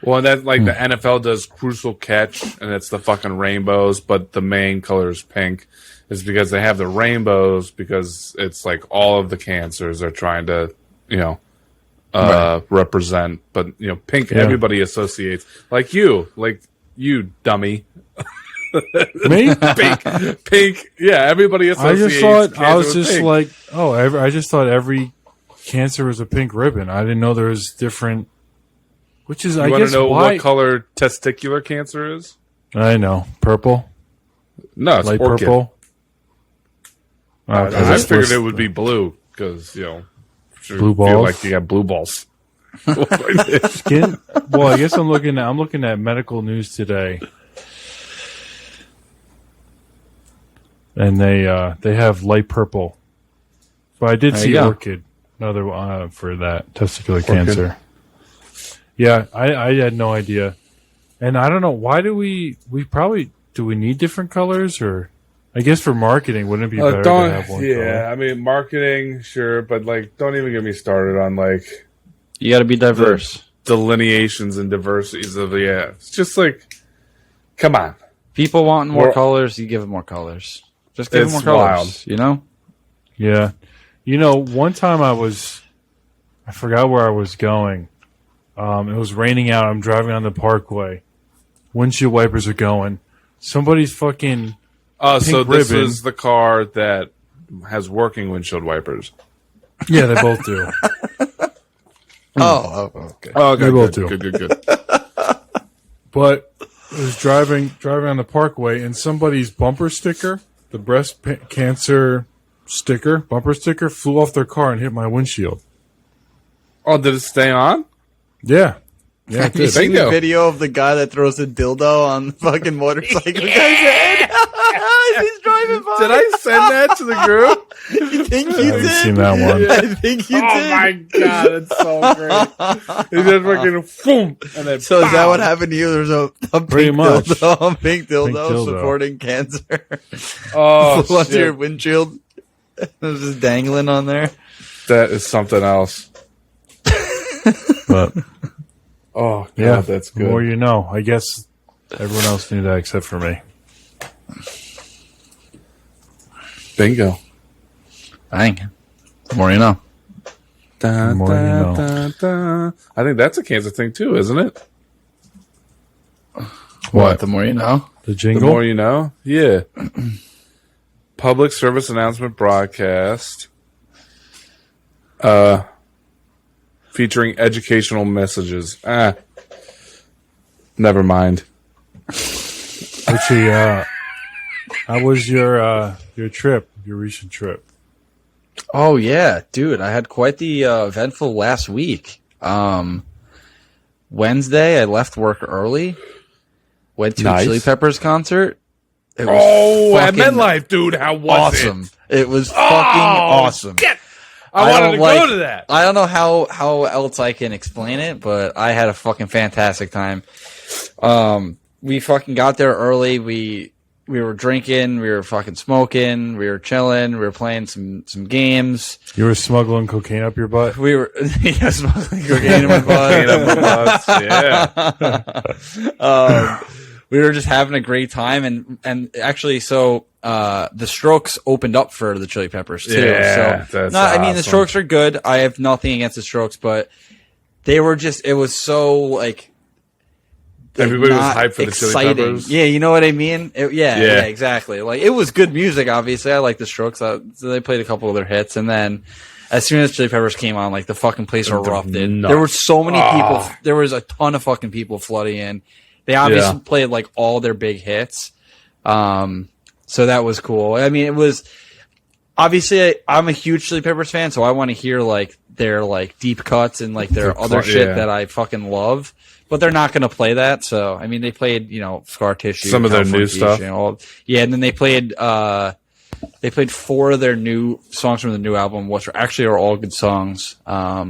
Well, and that's like the NFL does Crucial Catch, and it's the fucking rainbows, but the main color is pink. Is because they have the rainbows because it's like all of the cancers are trying to, represent. But pink Yeah. everybody associates like you dummy. Me? Pink. Yeah, everybody I associates just thought cancer I was with just pink. like, I just thought every cancer was a pink ribbon. I didn't know there was different. Which is, You I want guess, to know why. what color testicular cancer is? I know, purple, No, it's light orchid. purple. Oh, I figured it would be blue because sure Blue feel balls? like you got blue balls. skin. Well, I guess I'm looking at medical news today, and they have light purple. But I did There see you go. orchid, another for that testicular cancer. Yeah, I had no idea, and I don't know why do we need different colors, or I guess for marketing wouldn't it be better to have one color? I mean, marketing, sure, but don't even get me started on You got to be diverse. delineations and diversities of It's just come on. People want more Well, colors. You give them more colors. Just give them more it's colors. wild. You know. Yeah, one time I forgot where I was going. It was raining out. I'm driving on the parkway. Windshield wipers are going. Somebody's fucking Oh, so pink this ribbon. is the car that has working windshield wipers. Yeah, they both do. Oh, okay. Oh, They both do. Good. But I was driving on the parkway, and somebody's bumper sticker, the breast cancer bumper sticker, flew off their car and hit my windshield. Oh, did it stay on? Yeah, it Have you did. seen the Bingo. video of the guy that throws a dildo on the fucking motorcycle guy's head? He's driving by. Did I send that to the group? You think I you haven't did? seen that one. I think you did. my god, it's so great. He just fucking boom, and then So is that what happened to you? There's a Pretty pink much. dildo, a pink dildo dildo. supporting cancer. Oh, Flew onto your shit. windshield. It was just dangling on there. That is something else. But Oh god, yeah, that's the more good. you know. I guess everyone else knew that except for me. Bingo. Dang. The more you know. Da, more you know. da. I think that's a cancer thing too, isn't it? What? The more you know? The The jingle. more you know. Yeah. Public service announcement broadcast. Featuring educational messages. Never mind. Richie, how was your trip? Your recent trip? Oh yeah, dude! I had quite the eventful last week. Wednesday, I left work early. Went to Nice. a Chili Peppers concert. It was At fucking MetLife, dude. How was awesome! it? It was fucking awesome. I wanted don't to like- go to that. I don't know how else I can explain it, but I had a fucking fantastic time. We fucking got there early. We were drinking, we were fucking smoking, we were chilling, we were playing some games. You were smuggling cocaine up your butt. We were smoking cocaine in my butt. Yeah. We were just having a great time, and actually, so the Strokes opened up for the Chili Peppers too. Yeah, so that's I mean, the awesome. Strokes are good. I have nothing against the Strokes, but they were just, it was so like Everybody was not hyped for the Chili exciting. Peppers. Yeah, you know what I mean? Yeah, Yeah. exactly. Like, it was good music, obviously. I like the Strokes. So they played a couple of their hits, and then as soon as Chili Peppers came on, like, the fucking place erupted. nuts. There were so many people. There was a ton of fucking people flooding in. They obviously Yeah. played, like, all their big hits. So that was cool. I mean, it was... Obviously, I'm a huge Chili Peppers fan, so I want to hear, like, their, like, deep cuts and, like, their other shit yeah. that I fucking love. But they're not going to play that, so, I mean, they played, Scar Tissue. Some of their new Californication, stuff. and then they played 4 of their new songs from the new album, which are all good songs. Yeah,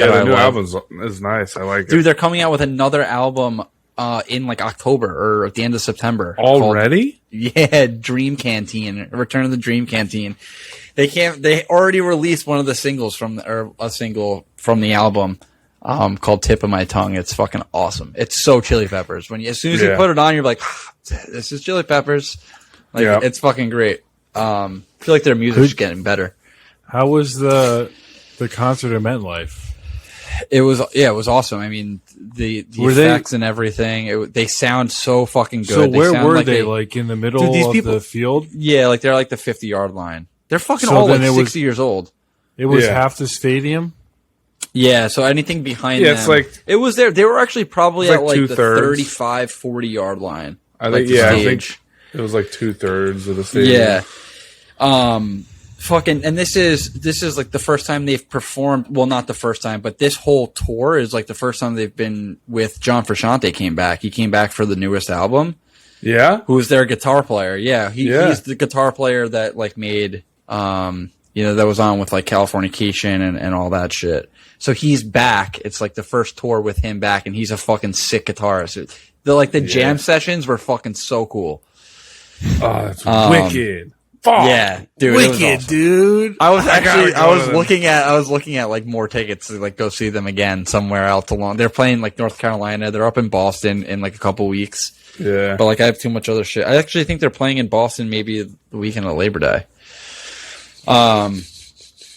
that I the new love. album is nice. I like Dude, it. they're coming out with another album in, like, October or at the end of September. Already? Yeah, Dream Canteen, Return of the Dream Canteen. They already released one of the singles a single from the album, called Tip of My Tongue. It's fucking awesome. It's so Chili Peppers. As soon as you Yeah. put it on, you're like, this is Chili Peppers. Like, Yeah. it's fucking great. I feel like their music's getting better. How was the concert at MetLife? It was awesome. I mean, the effects and everything. They sound so fucking good. So where were like they? Like in the middle of the field? Yeah, like they're like the 50-yard line. They're fucking So all then like it 60 years old. It was Yeah. half the stadium. Yeah, so anything behind them. It's like it was there. They were actually probably it's at like like the 2/3. 35, 40-yard line. I like think the I stage. think it was like 2/3 of the stadium. Yeah. Fucking, and this is like the first time they've performed. Well, not the first time, but this whole tour is like the first time they've been with John Frusciante came back. He came back for the newest album. Yeah. Who was their guitar player? Yeah, he's the guitar player that like made that was on with like Californication and all that shit. So he's back. It's like the first tour with him back, and he's a fucking sick guitarist. The jam sessions were fucking so cool. Oh, that's wicked. Fuck. Yeah, dude, Wicked, it was awesome. dude. I was them. looking at like more tickets to like go see them again somewhere else along. They're playing like North Carolina. They're up in Boston in like a couple weeks. Yeah. But like I have too much other shit. I actually think they're playing in Boston maybe the weekend of Labor Day.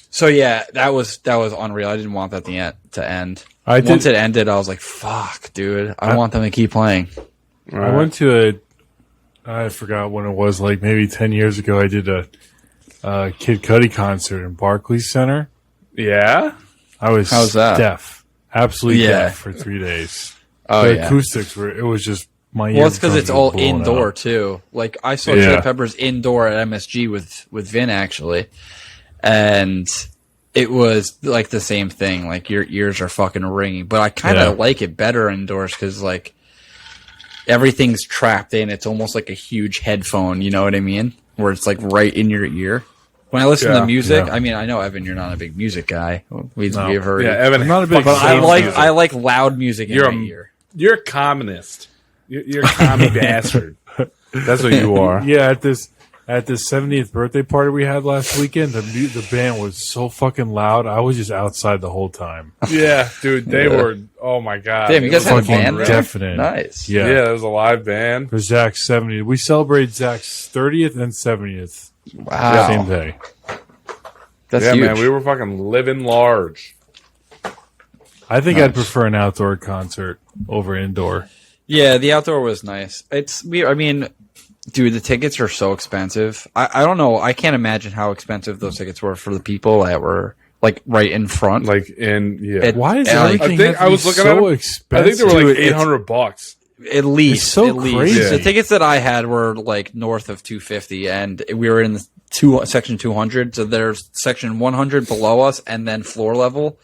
So yeah, that was unreal. I didn't want that to end. Once it ended, I was like, "Fuck, dude! I want them to keep playing." I went to I forgot when it was, like maybe 10 years ago. I did a Kid Cudi concert in Barclays Center. Yeah. I was How's that? deaf, absolutely Yeah. deaf for 3 days. Oh The yeah. acoustics were. It was just my. Well, it's because eardrums it's were all blown indoor out. too. Like I saw Yeah. Chili Peppers indoor at MSG with Vin actually, and it was like the same thing. Like your ears are fucking ringing, but I kind of like it better indoors because like everything's trapped in. It's almost like a huge headphone. You know what I mean? Where it's like right in your ear. When I listen to music, I mean, I know Evan, you're not a big music guy. We've heard. Yeah, Evan. I'm not a big But I music. like loud music in my ear. You're a communist. You're a commie bastard. That's what you are. Yeah, at this 70th birthday party we had last weekend, the band was so fucking loud. I was just outside the whole time. Yeah, dude. They were. Oh my god. Damn, you guys had a fucking band there? definite. Nice. Yeah. Yeah, there was a live band. For Zach's 70th. We celebrated Zach's 30th and 70th Wow. same day. That's Yeah, huge. man. We were fucking living large. I think I'd prefer an outdoor concert over indoor. Yeah, the outdoor was nice. I mean, dude, the tickets are so expensive. I don't know. I can't imagine how expensive those tickets were for the people that were like right in front. Like in Why is Like, everything I think have to I was be looking so at them. expensive? I think they were like Dude, it's- $800. at least, It's so at least. crazy. The tickets that I had were like north of 250, and we were in the section 200. So there's section 100 below us, and then floor level.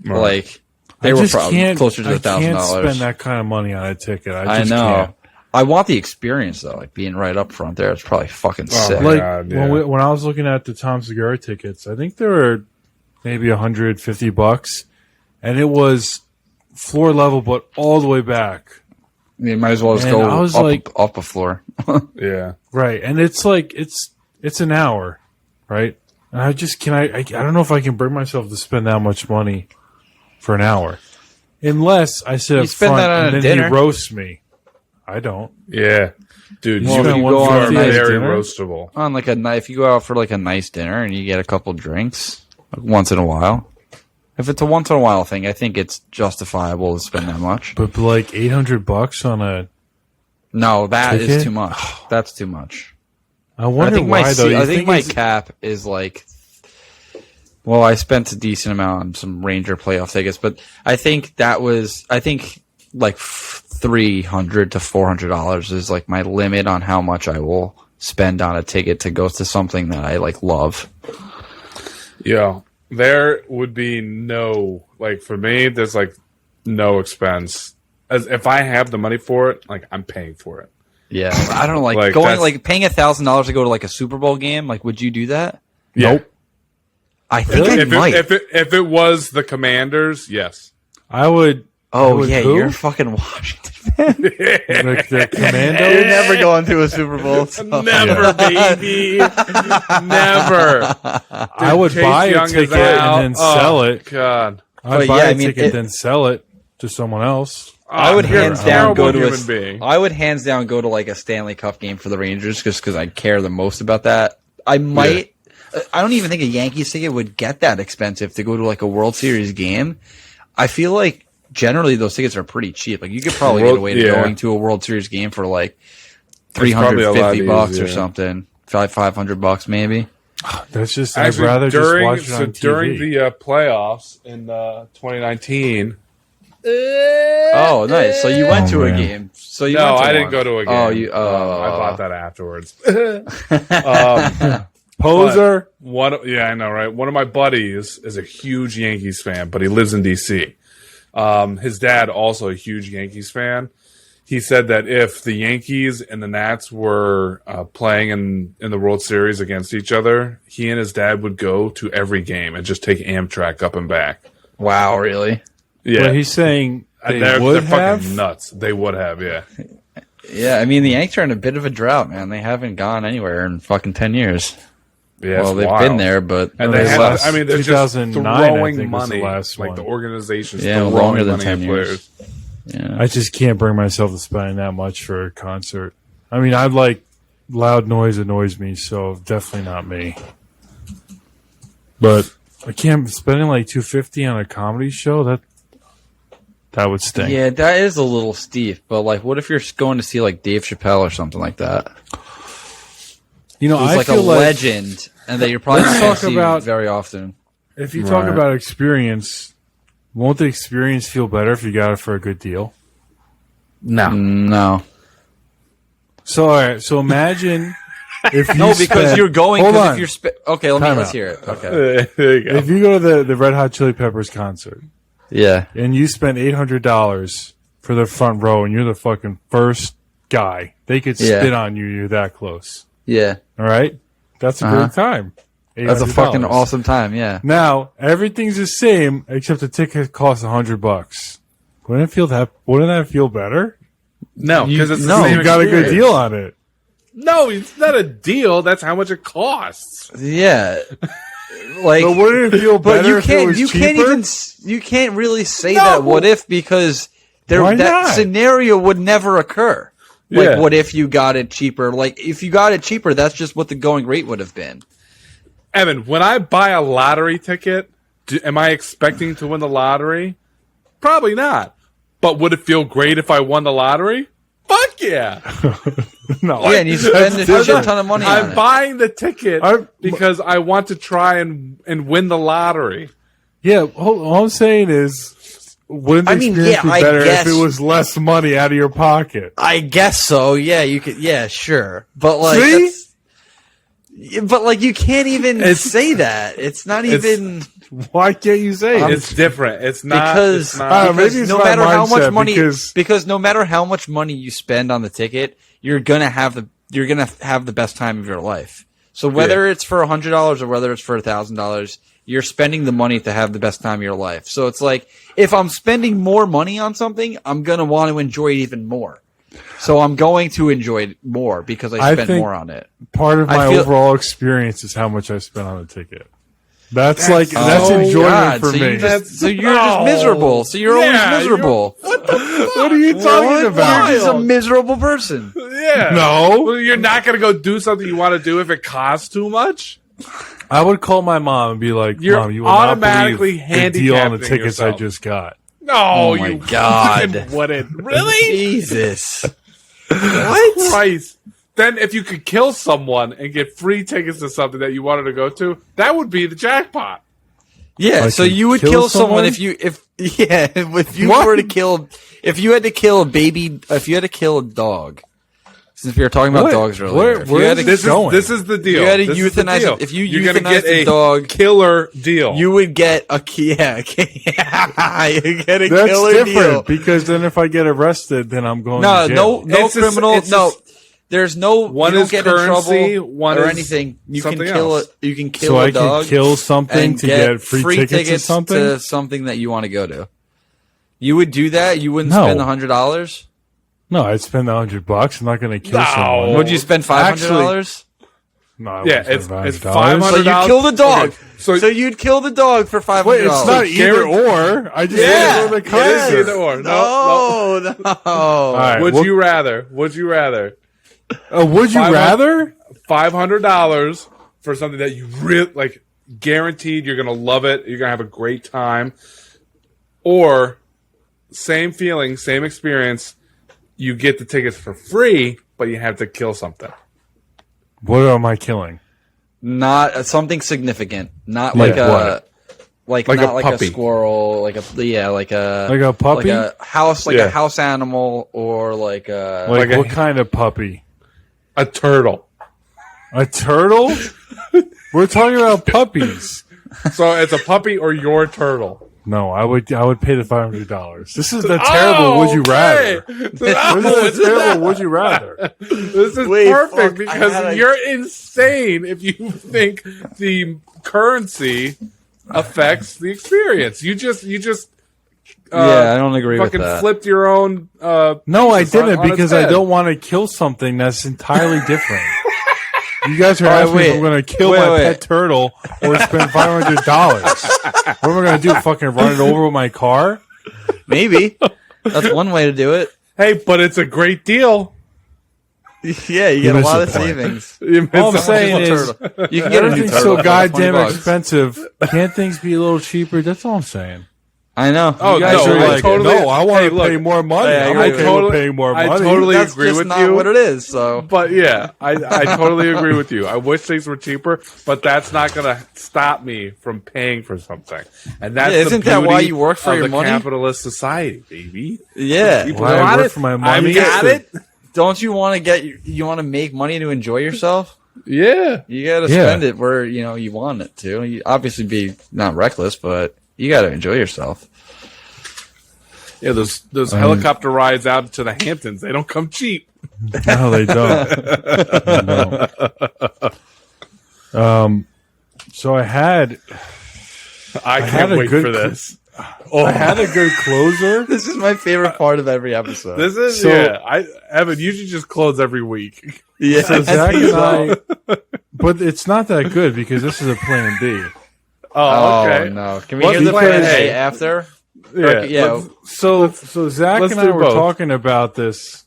Right. Like they I were just probably can't- closer to I can't spend $1,000. that kind of money on a ticket. I just know. Can't. I want the experience though, like being right up front there. It's probably fucking sick. my Like God, yeah. when I was looking at the Tom Segura tickets, I think they were maybe $150, and it was floor level, but all the way back. You might as well just And go I was up, like- up a floor. Yeah. Right, and it's like it's an hour, right? And I just I don't know if I can bring myself to spend that much money for an hour, unless I sit You up spend front that on and a then dinner. he roasts me. I don't. Yeah. Dude, Well, you then are one for a nice very dinner? roastable. On like if you go out for like a nice dinner and you get a couple drinks like, once in a while. If it's a once in a while thing, I think it's justifiable to spend that much. But like $800 on a, No, that is Ticket? too much. That's too much. I wonder I think why though. I You think my it's- cap is like. Well, I spent a decent amount on some Ranger playoff tickets, but I think like $300 to $400 is like my limit on how much I will spend on a ticket to go to something that I like love. Yeah. There would be no, like, for me, there's like no expense. As if I have the money for it, like, I'm paying for it. Yeah, I don't know, like, Like, going that's- like paying $1,000 to go to like a Super Bowl game. Like, would you do that? Nope. I think I If might. if it was the Commanders, yes. I would. Oh would yeah, who? you're fucking Washington. The Commandos. You're never going to a Super Bowl. so- Never, baby. Never. I would Chase buy Young a is ticket out. and then sell it. God. I'd But buy yeah, a I mean, ticket, then sell it to someone else. I would You're a hands down go terrible to human being. I would hands down go to like a Stanley Cup game for the Rangers just because I care the most about that. I might. I don't even think a Yankees ticket would get that expensive to go to like a World Series game. I feel like generally those tickets are pretty cheap. Like you could probably get away to going to a World Series game for like $350 or something, $500 maybe. That's just Actually, I'd rather just watch it on TV. During the playoffs in 2019. Oh, nice! So you went to a game. So you No, went to I didn't one. go to a game. I bought that afterwards. Poser. I know, right? One of my buddies is a huge Yankees fan, but he lives in DC. His dad also a huge Yankees fan. He said that if the Yankees and the Nats were playing in the World Series against each other, he and his dad would go to every game and just take Amtrak up and back. Wow, really? Yeah, Well, he's saying they're would fucking have. nuts. They would have, yeah. Yeah, I mean the Yankees are in a bit of a drought, man. They haven't gone anywhere in fucking 10 years. Yeah, Well, it's they've wild. been there, but And No, they the have, last- I mean, they're just 2009, I throwing think, was the money. last Like one. the organization's Yeah, throwing longer than money 10 at years. players. yeah. I just can't bring myself to spend that much for a concert. I mean, I like loud noise annoys me, so definitely not me. But I can't spending like $250 on a comedy show. That would stink. Yeah, that is a little steep. But like, what if you're going to see like Dave Chappelle or something like that? You know, Who's I like a feel like legend, and that you're probably Let's not going to talk see about- very often. if you talk Right. about experience, won't the experience feel better if you got it for a good deal? No. No, So, all right, so imagine if you no, because spent- you're going. Hold Because on. if you're okay, Time let's out. hear it. Okay, There you go. If you go to the Red Hot Chili Peppers concert yeah, and you spend $800 for the front row and you're the fucking first guy, they could Yeah. spit on you. You're that close. yeah, All right, that's a Uh-huh. great time. that's a fucking $800. awesome time. Yeah, Now everything's the same except the ticket costs $100. Wouldn't that feel better? No, because it's the no, same You got a good experience. deal on it. No, it's not a deal. That's how much it costs. yeah. Like, But wouldn't it feel but better if it was you cheaper? can't even you can't really say No. that what if because Why that not? scenario would never occur. Like Yeah. what if you got it cheaper? Like if you got it cheaper, that's just what the going rate would have been. Evan, when I buy a lottery ticket, am I expecting to win the lottery? Probably not. But would it feel great if I won the lottery? Fuck yeah! No, Yeah, and you spend a shit ton of money on I'm it. buying the ticket I- because I want to try and win the lottery. Yeah, all I'm saying is, wouldn't the I mean, experience yeah, be I better guess- if it was less money out of your pocket? I guess so. Yeah, you could. Yeah, sure. But like, See? but like, you can't even say that. It's not even Why can't you say it? It's different. It's not because, it's not- I don't know, because maybe it's no my matter how much mindset, money because- no matter how much money you spend on the ticket, you're gonna have the best time of your life. So whether it's for $100 or whether it's for $1,000, you're spending the money to have the best time of your life. So it's like if I'm spending more money on something, I'm gonna want to enjoy it even more. So I'm going to enjoy it more because I I spent think- more on it. Part of I my feel- overall experience is how much I spent on the ticket. That's oh enjoyment God, for so me. You so you're just miserable. So you're Yeah, always miserable. What are you talking about? You're just a miserable person. yeah. No. Well, you're not going to go do something you want to do if it costs too much. I would call my mom and be like, You're "Mom, you will automatically not believe the deal on the handicapping tickets I yourself. just got." No, Oh my you God. fucking wouldn't. Really? Jesus. What? Christ. Then if you could kill someone and get free tickets to something that you wanted to go to, that would be the jackpot. Yeah, I so can you would kill kill someone someone? if you What? were to kill if you had to kill a dog. Since we were talking about What? dogs earlier, Where- if you where had is to- this going? This is the deal. You had to This is the euthanize deal. it. If you You're gonna euthanize get the a dog- killer deal. you would get a you get a That's killer different deal. because then if I get arrested, then I'm going No, to no, jail. no It's just- criminal. it's No, just- there's no. one you don't is get currency, in trouble one or is anything. You can something kill else. it. You can kill So a I dog. can kill something and to get free tickets or something. to something that you want to go to. You would do that. You wouldn't No. spend $100. No, I'd spend $100. I'm not going to kill No. someone. Would you spend $500? No, I Yeah, wouldn't it's spend it's $500. So you $500. kill the dog. Okay, so you'd kill the dog for $500. Wait, it's not either or. I just Yeah. want to go to the it is concert. either or. No, No. All right, Would well, you rather? Would you rather would you 500 rather? $500 for something that you really like, guaranteed you're gonna love it, you're gonna have a great time, or same feeling, same experience. You get the tickets for free, but you have to kill something. What am I killing? Not something significant. Not Yeah, like a what? like Like not a like puppy. a squirrel, like a puppy? like a house, like Yeah. a house animal, or like a Like, Like what a- kind of puppy? A turtle. A turtle? We're talking about puppies. So it's a puppy or your turtle. No, I would pay the $500. This is the terrible would you rather. This is the terrible would you rather. This is Wait, perfect fuck, I because had a- you're insane if you think the currency affects the experience. You just yeah, I don't agree with fucking that. flipped your own. No, I pieces on didn't its because I head. don't want to kill something that's entirely different. You guys are All right, asking me if I'm wait. going to kill Wait, my wait. pet turtle or spend $500. What am I going to do? Fucking run it over with my car? Maybe that's one way to do it. Hey, but it's a great deal. Yeah, you get a missed lot the of point. savings. All I'm saying is, You can get a new everything's turtle so for goddamn $20. expensive. Can't things be a little cheaper? That's all I'm saying. I know. Oh, You guys no, are I like, totally- no, I want hey, to look, pay more money. I I'm agree okay with you. with paying more I money. totally That's agree just with not you. what it is. So But yeah, I totally agree with you. I wish things were cheaper, but that's not going to stop me from paying for something. And that's Yeah, the isn't that why beauty you work for of your the money? capitalist society, baby. yeah, People Why I want work it. for my money? I've got it. don't you want to you want to make money to enjoy yourself? Yeah. You got to Yeah. spend it where you want it to. You obviously be not reckless, but you got to enjoy yourself. Yeah, those helicopter rides out to the Hamptons, they don't come cheap. No, they don't. They don't. So I had I had can't a wait good for cl- this. I had a good closer. This is my favorite part of every episode. This is So- Evan, you should just close every week. yeah, So Zach and I, but it's not that good because this is a plan B. Oh, okay. Oh no! Can we What's hear the plan plan A? A after? Yeah. Yeah. let's- So Zach let's and I do were both. talking about this.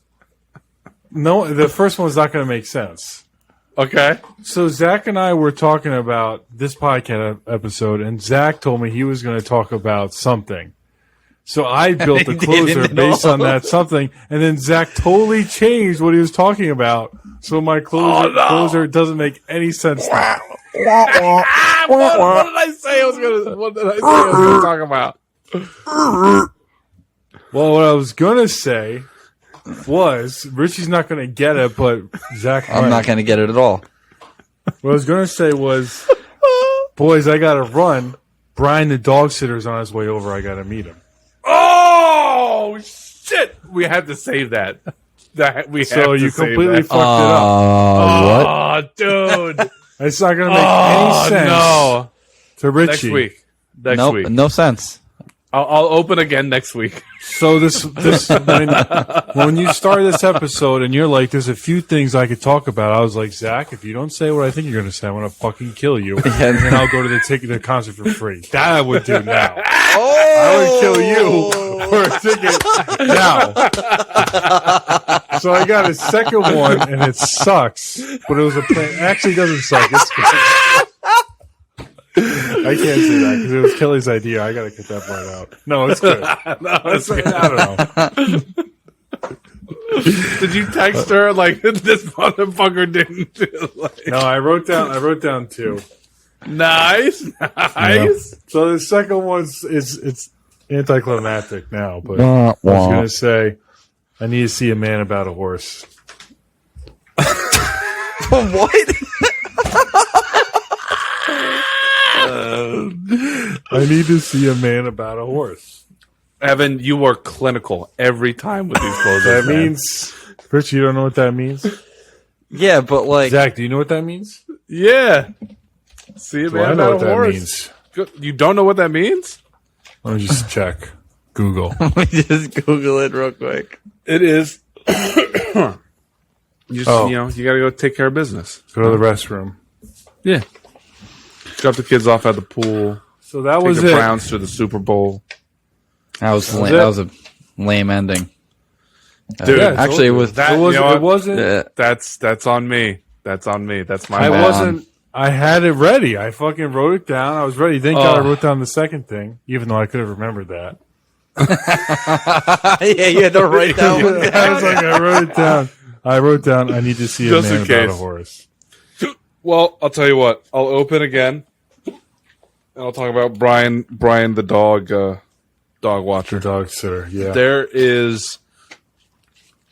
No, the first one's not going to make sense. Okay. So Zach and I were talking about this podcast episode, and Zach told me he was going to talk about something. So I built a He closer didn't based know. on that something, and then Zach totally changed what he was talking about. So my closer doesn't make any sense now. What did I say I was gonna talk about? Well, what I was going to say was, Richie's not going to get it, but Zach I'm might. not going to get it at all. What I was going to say was, boys, I got to run. Brian the dog sitter's on his way over. I got to meet him. Oh shit! We had to save that. That we So have to you save completely that. fucked it up. Oh, dude! It's not going to make Oh any sense no! to Richie. Next week. Next Nope, week. no sense. I'll open again next week. So this when you start this episode and you're like, there's a few things I could talk about. I was like, Zach, if you don't say what I think you're going to say, I'm going to fucking kill you, and then I'll go to the concert for free. That I would do now. I would kill you for a ticket now. So I got a second one, and it sucks, but it was a plan. It actually doesn't suck. It's good. I can't say that because it was Kelly's idea. I got to cut that part out. No, it's good. No, it's I don't know. Did you text her like this motherfucker didn't do? Like, No, I wrote down two. nice. So the second one's it's anticlimactic now, but I was gonna say I need to see a man about a horse. What? I need to see a man about a horse. Evan, you are clinical every time with these closes. That man. means, Rich, you don't know what that means? Yeah, but like, Zach, do you know what that means? Yeah. See, Well, I man, know about what a that horse. means. You don't know what that means? Let me just check. Google. let me just Google it real quick. It is. You Oh. you got to go take care of business. Go to the restroom. Yeah. Drop the kids off at the pool. So that Take was the it. Browns to the Super Bowl. That was lame. it? That was a lame ending. Dude, Yeah, I Actually, it told you. was. that, It wasn't. you know It what? wasn't. That's on me. That's on me. That's my I bad. wasn't. I had it ready. I fucking wrote it down. I was ready. Thank God I Oh. wrote down the second thing, even though I could have remembered that. Yeah, you had to write that one I down. was like, I wrote down. I need to see a Just man in about a case. horse. Well, I'll tell you what. I'll open again, and I'll talk about Brian the dog watcher. Dog sitter. Yeah. There is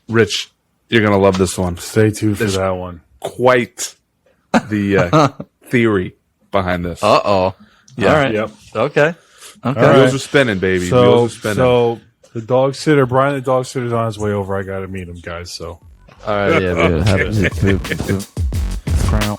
Rich. You're gonna love this one. Stay tuned for that one. Quite the theory behind this. Uh-oh. Yeah. All right. Yep. Okay. All Wheels right. are spinning, baby. So, Wheels are spinning. so the dog sitter, Brian the dog sitter's on his way over. I got to meet him, guys. So. All right. Yeah, dude. Crown.